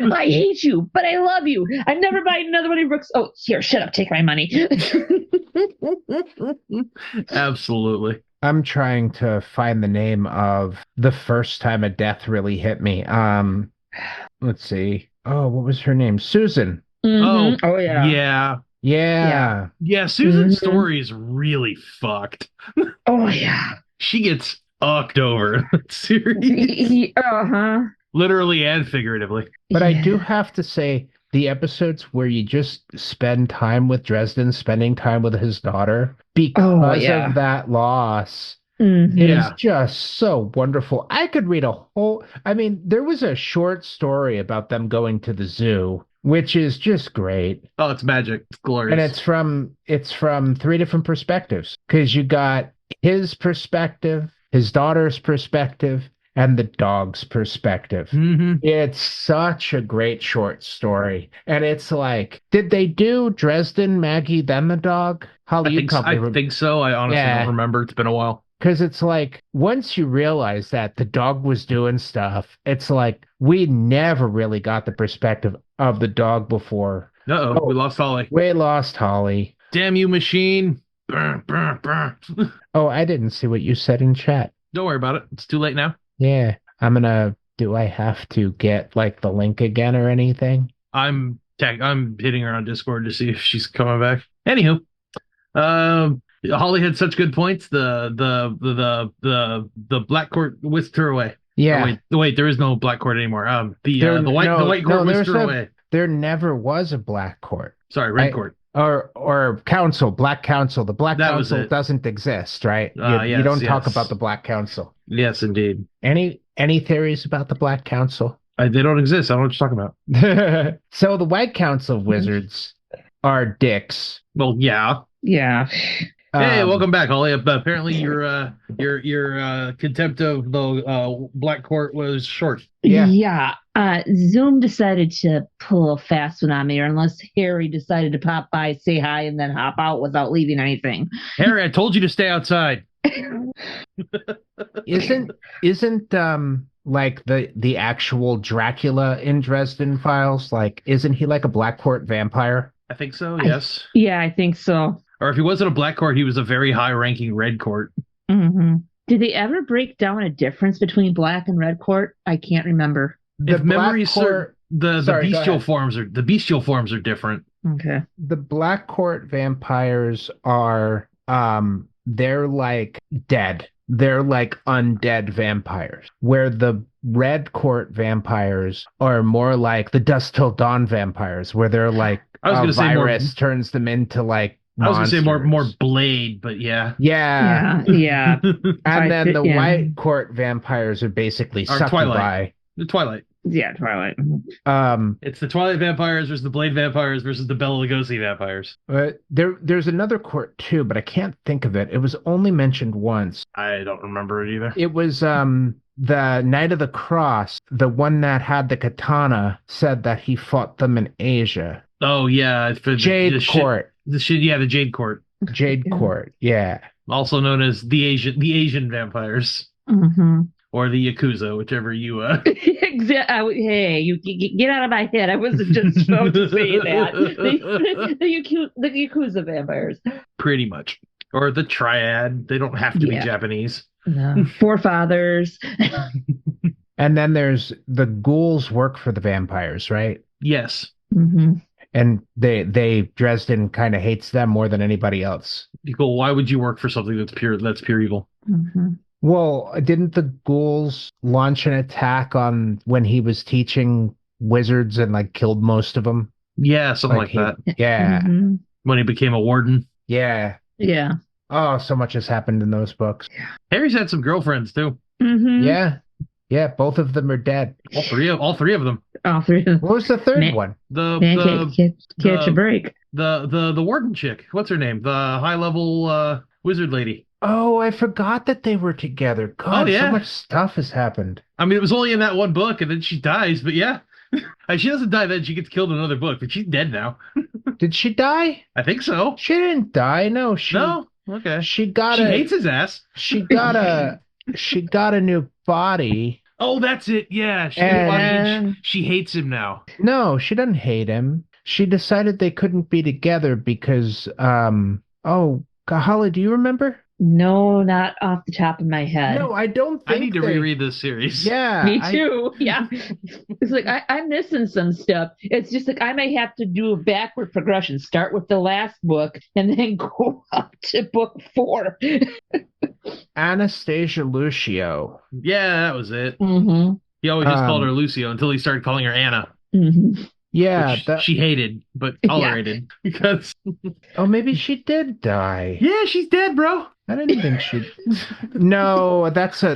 [SPEAKER 5] I hate you, but I love you. I'm never buying another one of your books. Oh, here, shut up. Take my money.
[SPEAKER 4] Absolutely.
[SPEAKER 3] I'm trying to find the name of the first time a death really hit me. Let's see. Oh, what was her name? Susan.
[SPEAKER 5] Mhm. Oh, yeah.
[SPEAKER 4] Yeah.
[SPEAKER 3] Yeah.
[SPEAKER 4] Yeah, Susan's
[SPEAKER 5] Mhm.
[SPEAKER 4] story is really fucked.
[SPEAKER 5] Oh, yeah.
[SPEAKER 4] She gets ucked over in that series.
[SPEAKER 5] Uh-huh.
[SPEAKER 4] Literally and figuratively.
[SPEAKER 3] But I
[SPEAKER 5] Yeah.
[SPEAKER 3] do have to say, the episodes where you just spend time with Dresden, spending time with his daughter, because
[SPEAKER 5] yeah.
[SPEAKER 3] of that loss,
[SPEAKER 5] Mhm.
[SPEAKER 4] Yeah.
[SPEAKER 3] is just so wonderful. I could read I mean, there was a short story about them going to the zoo, which is just great.
[SPEAKER 4] Oh, it's magic. It's glorious.
[SPEAKER 3] And it's from 3 different perspectives, because you got his perspective, his daughter's perspective, and the dog's perspective.
[SPEAKER 4] Mm-hmm.
[SPEAKER 3] It's such a great short story. And it's like, did they do Dresden, Maggie, then the dog? Holly, you
[SPEAKER 4] I
[SPEAKER 3] probably
[SPEAKER 4] think so. I honestly
[SPEAKER 3] Yeah.
[SPEAKER 4] don't remember. It's been a while.
[SPEAKER 3] Because it's like, once you realize that the dog was doing stuff, it's like, we never really got the perspective of the dog before.
[SPEAKER 4] Uh-oh, we
[SPEAKER 3] Oh,
[SPEAKER 4] lost Holly.
[SPEAKER 3] we lost Holly.
[SPEAKER 4] Damn you, machine. Brr, brr, brr.
[SPEAKER 3] Oh, I didn't see what you said in chat.
[SPEAKER 4] Don't worry about it. It's too late now.
[SPEAKER 3] Yeah, do I have to get like the link again or anything?
[SPEAKER 4] I'm hitting her on Discord to see if she's coming back. Anywho, Holly had such good points. The black court whisked her away.
[SPEAKER 3] Yeah.
[SPEAKER 4] Oh, wait, there is no black court anymore. The white court whisked her away.
[SPEAKER 3] There never was a black court.
[SPEAKER 4] Sorry, red court.
[SPEAKER 3] Or council, black council. The black
[SPEAKER 4] That
[SPEAKER 3] council doesn't exist, right? You don't talk about the black council.
[SPEAKER 4] Yes, indeed.
[SPEAKER 3] Any theories about the black council?
[SPEAKER 4] They don't exist. I don't know what you're talking about.
[SPEAKER 3] So the white council wizards are dicks.
[SPEAKER 4] Well, yeah.
[SPEAKER 5] Yeah.
[SPEAKER 4] Hey, welcome back, Holly. Apparently, your contempt of the black court was short.
[SPEAKER 3] Yeah.
[SPEAKER 5] Zoom decided to pull a fast one on me, or unless Harry decided to pop by, say hi, and then hop out without leaving anything.
[SPEAKER 4] Harry, I told you to stay outside.
[SPEAKER 3] Isn't like the actual Dracula in Dresden Files, like, isn't he like a black court vampire?
[SPEAKER 4] I think so, yes.
[SPEAKER 5] Yeah, I think so.
[SPEAKER 4] Or if he wasn't a black court, he was a very high-ranking red court.
[SPEAKER 5] Mm-hmm. Did they ever break down a difference between black and red court? I can't remember.
[SPEAKER 4] If memory serves, the bestial forms are different.
[SPEAKER 5] Okay.
[SPEAKER 3] The black court vampires are they're like dead. They're like undead vampires, where the red court vampires are more like the Dusk Till Dawn vampires, where they're like a virus turns them into like monsters.
[SPEAKER 4] I was going to say more Blade, but yeah.
[SPEAKER 3] Yeah. And then the white court vampires are basically succubi.
[SPEAKER 4] The Twilight.
[SPEAKER 5] Yeah, Twilight.
[SPEAKER 4] It's the Twilight vampires versus the Blade vampires versus the Bela Lugosi vampires.
[SPEAKER 3] There's another court too, but I can't think of it. It was only mentioned once.
[SPEAKER 4] I don't remember it either.
[SPEAKER 3] It was the Knight of the Cross, the one that had the katana, said that he fought them in Asia.
[SPEAKER 4] Oh yeah, for
[SPEAKER 3] Jade Court.
[SPEAKER 4] The Jade Court.
[SPEAKER 3] Jade Court, yeah.
[SPEAKER 4] Also known as the Asian vampires.
[SPEAKER 5] Mm-hmm.
[SPEAKER 4] Or the Yakuza, whichever you...
[SPEAKER 5] Hey, you get out of my head. I wasn't just about to say that. The Yakuza vampires.
[SPEAKER 4] Pretty much. Or the Triad. They don't have to be Japanese.
[SPEAKER 5] No. Forefathers.
[SPEAKER 3] And then there's the ghouls work for the vampires, right?
[SPEAKER 4] Yes.
[SPEAKER 5] Mm-hmm.
[SPEAKER 3] And Dresden kind of hates them more than anybody else.
[SPEAKER 4] You go, why would you work for something that's pure evil?
[SPEAKER 5] Mm-hmm.
[SPEAKER 3] Well, didn't the ghouls launch an attack on when he was teaching wizards and like killed most of them?
[SPEAKER 4] Yeah, something like that.
[SPEAKER 3] Yeah.
[SPEAKER 5] Mm-hmm.
[SPEAKER 4] When he became a warden.
[SPEAKER 3] Yeah.
[SPEAKER 5] Yeah.
[SPEAKER 3] Oh, so much has happened in those books.
[SPEAKER 4] Harry's had some girlfriends too.
[SPEAKER 5] Mm-hmm.
[SPEAKER 3] Yeah. Yeah, both of them are dead.
[SPEAKER 4] All three of them.
[SPEAKER 5] All three of them.
[SPEAKER 3] What was the third one?
[SPEAKER 5] Catch a break.
[SPEAKER 4] The warden chick. What's her name? The high level wizard lady.
[SPEAKER 3] Oh, I forgot that they were together. God, so much stuff has happened.
[SPEAKER 4] I mean, it was only in that one book, and then she dies, but yeah. She doesn't die then, she gets killed in another book, but she's dead now.
[SPEAKER 3] Did she die?
[SPEAKER 4] I think so.
[SPEAKER 3] She didn't die, no.
[SPEAKER 4] No? Okay.
[SPEAKER 3] She
[SPEAKER 4] hates his ass.
[SPEAKER 3] She got a new body.
[SPEAKER 4] Oh, that's it, yeah. She hates him now.
[SPEAKER 3] No, she doesn't hate him. She decided they couldn't be together because, Holly, do you remember?
[SPEAKER 5] No, not off the top of my head.
[SPEAKER 3] No, I don't think
[SPEAKER 4] I need to reread this series.
[SPEAKER 3] Yeah.
[SPEAKER 5] Me too. Yeah. It's like I'm missing some stuff. It's just like I may have to do a backward progression. Start with the last book and then go up to book 4.
[SPEAKER 3] Anastasia Lucio.
[SPEAKER 4] Yeah, that was it.
[SPEAKER 5] Mm-hmm.
[SPEAKER 4] He always just called her Lucio until he started calling her Anna.
[SPEAKER 5] Mm-hmm.
[SPEAKER 3] Yeah.
[SPEAKER 4] She hated, but tolerated. Because
[SPEAKER 3] oh, maybe she did die.
[SPEAKER 4] Yeah, she's dead, bro.
[SPEAKER 3] I didn't think she. No, that's an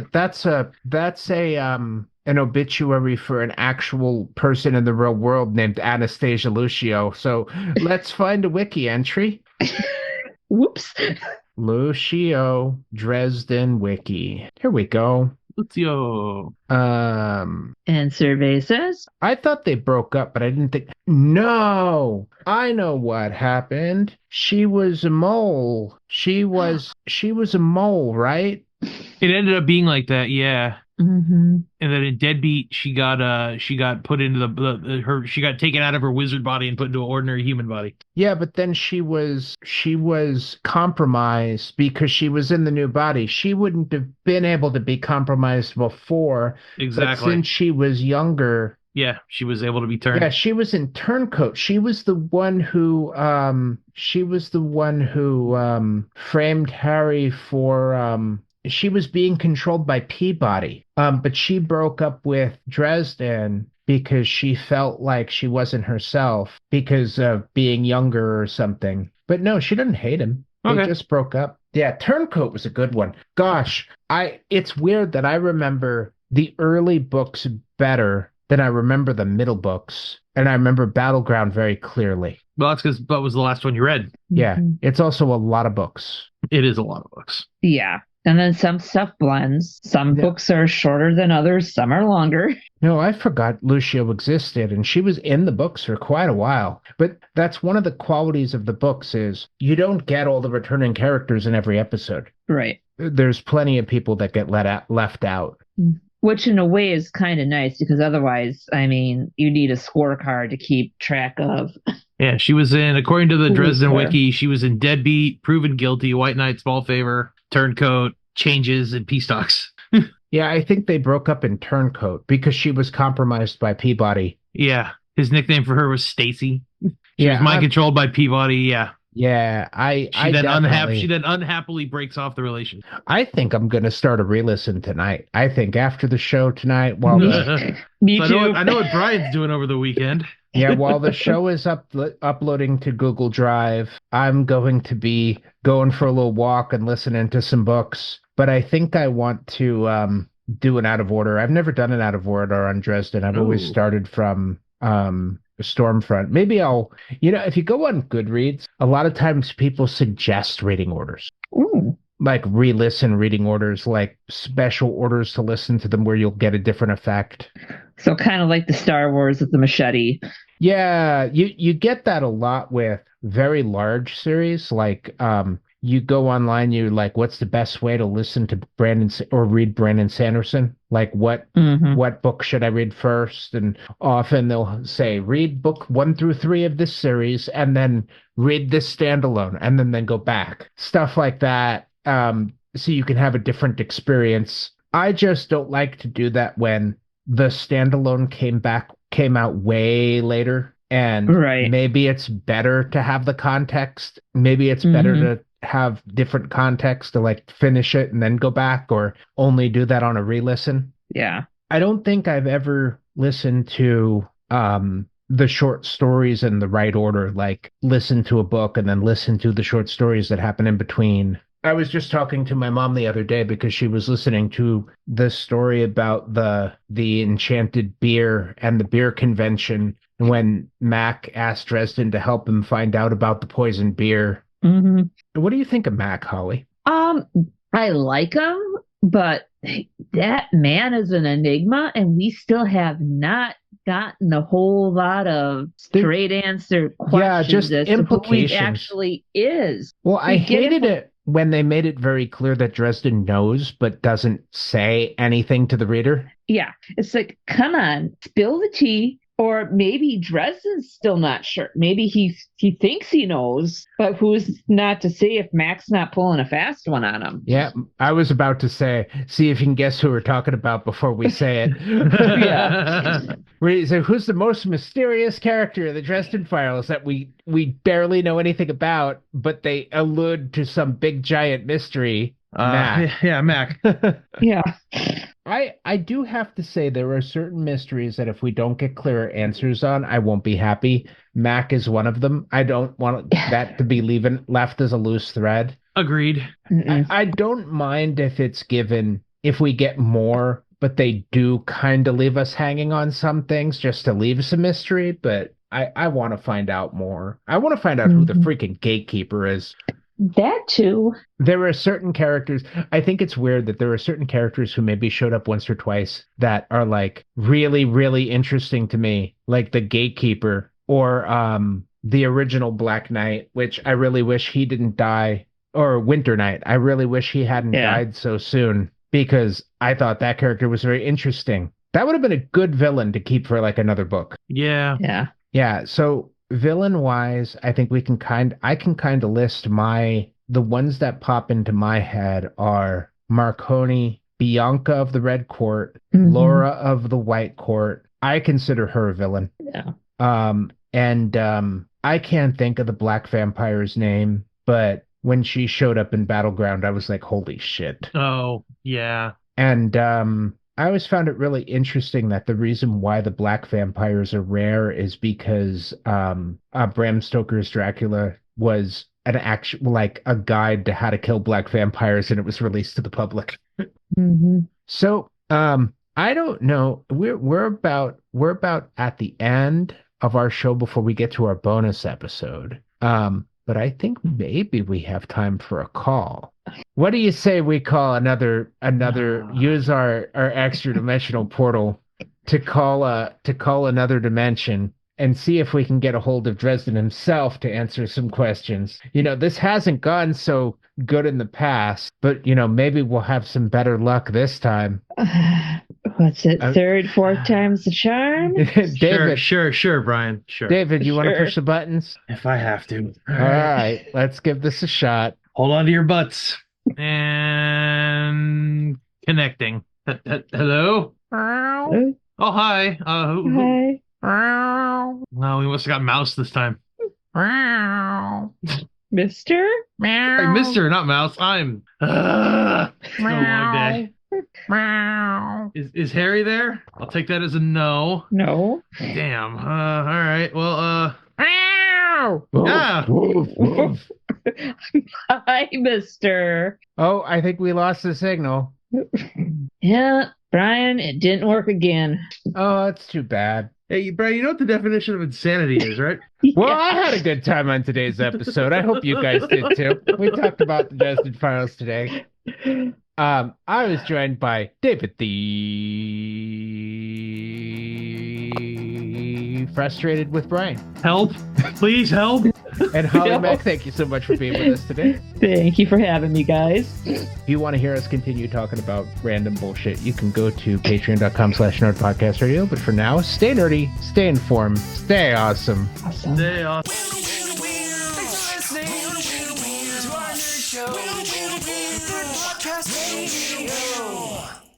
[SPEAKER 3] obituary for an actual person in the real world named Anastasia Lucio. So let's find a wiki entry.
[SPEAKER 5] Whoops.
[SPEAKER 3] Lucio Dresden wiki. Here we go.
[SPEAKER 4] Lucio.
[SPEAKER 5] And survey says
[SPEAKER 3] I thought they broke up, but I didn't think. No, I know what happened. She was a mole. She was a mole, right?
[SPEAKER 4] It ended up being like that, yeah.
[SPEAKER 5] Mm-hmm.
[SPEAKER 4] And then in Deadbeat, she got put into she got taken out of her wizard body and put into an ordinary human body.
[SPEAKER 3] Yeah, but then she was compromised because she was in the new body. She wouldn't have been able to be compromised before, but
[SPEAKER 4] Exactly.
[SPEAKER 3] since she was younger,
[SPEAKER 4] Yeah, she was able to be
[SPEAKER 3] yeah,
[SPEAKER 4] turned.
[SPEAKER 3] she was in Turncoat. She was the one who framed Harry for she was being controlled by Peabody. But she broke up with Dresden because she felt like she wasn't herself because of being younger or something. But no, she didn't hate him. They
[SPEAKER 4] Okay.
[SPEAKER 3] just broke up. Yeah, Turncoat was a good one. Gosh, it's weird that I remember the early books better than I remember the middle books, and I remember Battleground very clearly.
[SPEAKER 4] Well, that's because that was the last one you read.
[SPEAKER 3] Yeah,
[SPEAKER 5] Mhm.
[SPEAKER 3] it's also a lot of books.
[SPEAKER 4] It is a lot of books.
[SPEAKER 5] Yeah. And then some stuff blends. Some
[SPEAKER 3] Yeah.
[SPEAKER 5] books are shorter than others, some are longer.
[SPEAKER 3] No, I forgot Lucio existed, and she was in the books for quite a while. But that's one of the qualities of the books is you don't get all the returning characters in every episode.
[SPEAKER 5] Right.
[SPEAKER 3] There's plenty of people that get left out.
[SPEAKER 5] Which in a way is kind of nice because otherwise, I mean, you need a scorecard to keep track of.
[SPEAKER 4] Yeah, she was in, according to the
[SPEAKER 5] Who was
[SPEAKER 4] Dresden
[SPEAKER 5] there?
[SPEAKER 4] Wiki, she was in Deadbeat, Proven Guilty, White Knight, Small Favor, Turncoat, Changes, and Peace Talks.
[SPEAKER 3] Yeah, I think they broke up in Turncoat because she was compromised by Peabody.
[SPEAKER 4] Yeah, his nickname for her was Stacy. She was mind
[SPEAKER 3] I'm-
[SPEAKER 4] controlled by Peabody. Yeah,
[SPEAKER 3] Yeah,
[SPEAKER 4] she then unhappily breaks off the relationship.
[SPEAKER 3] I think I'm going to start a re-listen tonight. I think after the show tonight, while the
[SPEAKER 5] Me
[SPEAKER 4] So
[SPEAKER 5] too.
[SPEAKER 4] I know what Brian's doing over the weekend.
[SPEAKER 3] while the show is uploading to Google Drive, I'm going to be going for a little walk and listening to some books. But I think I want to do an out of order. I've never done an out of order on Dresden. I've always
[SPEAKER 4] Ooh.
[SPEAKER 3] started from Stormfront. Maybe if you go on Goodreads, a lot of times people suggest reading orders.
[SPEAKER 5] Ooh.
[SPEAKER 3] Like re-listen reading orders, like special orders to listen to them where you'll get a different effect.
[SPEAKER 5] So kind of like the Star Wars with the machete.
[SPEAKER 3] Yeah, you get that a lot with very large series. Like you go online, you like, what's the best way to listen to or read Brandon Sanderson? Like
[SPEAKER 5] Mhm.
[SPEAKER 3] what book should I read first? And often they'll say, read book 1 through 3 of this series, and then read this standalone, and then go back. Stuff like that. So you can have a different experience. I just don't like to do that when the standalone came out way later, and
[SPEAKER 5] Right.
[SPEAKER 3] maybe it's better to have the context. Maybe it's better to have different context to like finish it and then go back, or only do that on a re-listen.
[SPEAKER 5] Yeah.
[SPEAKER 3] I don't think I've ever listened to the short stories in the right order, like listen to a book and then listen to the short stories that happen in between. I was just talking to my mom the other day because she was listening to the story about the enchanted beer and the beer convention, and when Mac asked Dresden to help him find out about the poison beer.
[SPEAKER 5] Hmm.
[SPEAKER 3] What do you think of Mac, Holly?
[SPEAKER 5] I like him, but that man is an enigma, and we still have not gotten a whole lot of straight answer questions
[SPEAKER 3] just
[SPEAKER 5] as to who he
[SPEAKER 3] implications.
[SPEAKER 5] actually is.
[SPEAKER 3] Well, I
[SPEAKER 5] We get
[SPEAKER 3] hated
[SPEAKER 5] it.
[SPEAKER 3] it when they made it very clear that Dresden knows but doesn't say anything to the reader.
[SPEAKER 5] Yeah, it's like, come on, spill the tea. Or maybe Dresden's still not sure. Maybe he thinks he knows, but who's not to say if Mac's not pulling a fast one on him?
[SPEAKER 3] Yeah, I was about to say, see if you can guess who we're talking about before we say it.
[SPEAKER 5] Yeah.
[SPEAKER 3] So who's the most mysterious character in the Dresden Files that we barely know anything about, but they allude to some big giant mystery? Mac.
[SPEAKER 4] Yeah, Mac.
[SPEAKER 5] Yeah.
[SPEAKER 3] I do have to say there are certain mysteries that if we don't get clearer answers on, I won't be happy. Mac is one of them. I don't want that to be left as a loose thread.
[SPEAKER 4] Agreed.
[SPEAKER 3] I don't mind if we get more, but they do kind of leave us hanging on some things just to leave us a mystery. But I want to find out more. I want to find out who the freaking gatekeeper is.
[SPEAKER 5] That too.
[SPEAKER 3] There are certain characters. I think it's weird that there are certain characters who maybe showed up once or twice that are like really, really interesting to me, like the gatekeeper or the original Black Knight, which I really wish he didn't die. or Winter Knight. I really wish he hadn't
[SPEAKER 5] Yeah.
[SPEAKER 3] died so soon because I thought that character was very interesting. That would have been a good villain to keep for like another book.
[SPEAKER 4] Yeah.
[SPEAKER 5] Yeah.
[SPEAKER 3] Yeah, so villain wise, I think I can kind of list the ones that pop into my head are Marconi, Bianca of the Red Court,
[SPEAKER 5] Mhm.
[SPEAKER 3] Laura of the White Court. I consider her a villain.
[SPEAKER 5] Yeah.
[SPEAKER 3] And I can't think of the Black Vampire's name, but when she showed up in Battleground, I was like, holy shit.
[SPEAKER 4] Oh, yeah.
[SPEAKER 3] And I always found it really interesting that the reason why the black vampires are rare is because Bram Stoker's Dracula was an actual like a guide to how to kill black vampires, and it was released to the public.
[SPEAKER 5] Hmm.
[SPEAKER 3] So I don't know. We're about at the end of our show before we get to our bonus episode. But I think maybe we have time for a call. What do you say we call another use our extra dimensional portal to call another dimension and see if we can get a hold of Dresden himself to answer some questions. This hasn't gone so good in the past, but maybe we'll have some better luck this time.
[SPEAKER 5] What's it? Third, fourth time's the charm?
[SPEAKER 3] David,
[SPEAKER 4] Sure, Brian. Sure.
[SPEAKER 3] David, you want to
[SPEAKER 5] Sure.
[SPEAKER 3] push the buttons?
[SPEAKER 4] If I have to.
[SPEAKER 3] All right, let's give this a shot.
[SPEAKER 4] Hold on to your butts. And connecting. Hello?
[SPEAKER 5] Oh,
[SPEAKER 4] Oh, hi.
[SPEAKER 5] hi.
[SPEAKER 4] No, we must have got mouse this time.
[SPEAKER 5] Mister?
[SPEAKER 4] Hey, Mister, not mouse. I'm. It's been a long day. Is Harry there? I'll take that as a no.
[SPEAKER 5] No.
[SPEAKER 4] Damn. All right. Well,
[SPEAKER 3] Woof,
[SPEAKER 4] Yeah.
[SPEAKER 3] woof, woof.
[SPEAKER 5] Hi, Mister.
[SPEAKER 3] Oh, I think we lost the signal.
[SPEAKER 5] Yeah, Brian, it didn't work again.
[SPEAKER 3] Oh, that's too bad.
[SPEAKER 4] Hey, Brian, you know what the definition of insanity is, right?
[SPEAKER 3] Well, I had a good time on today's episode. I hope you guys did too. We talked about the Dresden Files today. I was joined by David the Frustrated with Brian.
[SPEAKER 4] Help. Please help.
[SPEAKER 3] And Holly
[SPEAKER 5] No.
[SPEAKER 3] Mack, thank you so much for being with us today.
[SPEAKER 5] Thank you for having me, guys.
[SPEAKER 3] If you want to hear us continue talking about random bullshit, you can go to patreon.com/nerdpodcastradio. But for now, stay nerdy, stay informed, stay awesome.
[SPEAKER 5] Awesome.
[SPEAKER 4] Stay off.
[SPEAKER 1] Thanks for listening to our nerd show. Podcast Radio.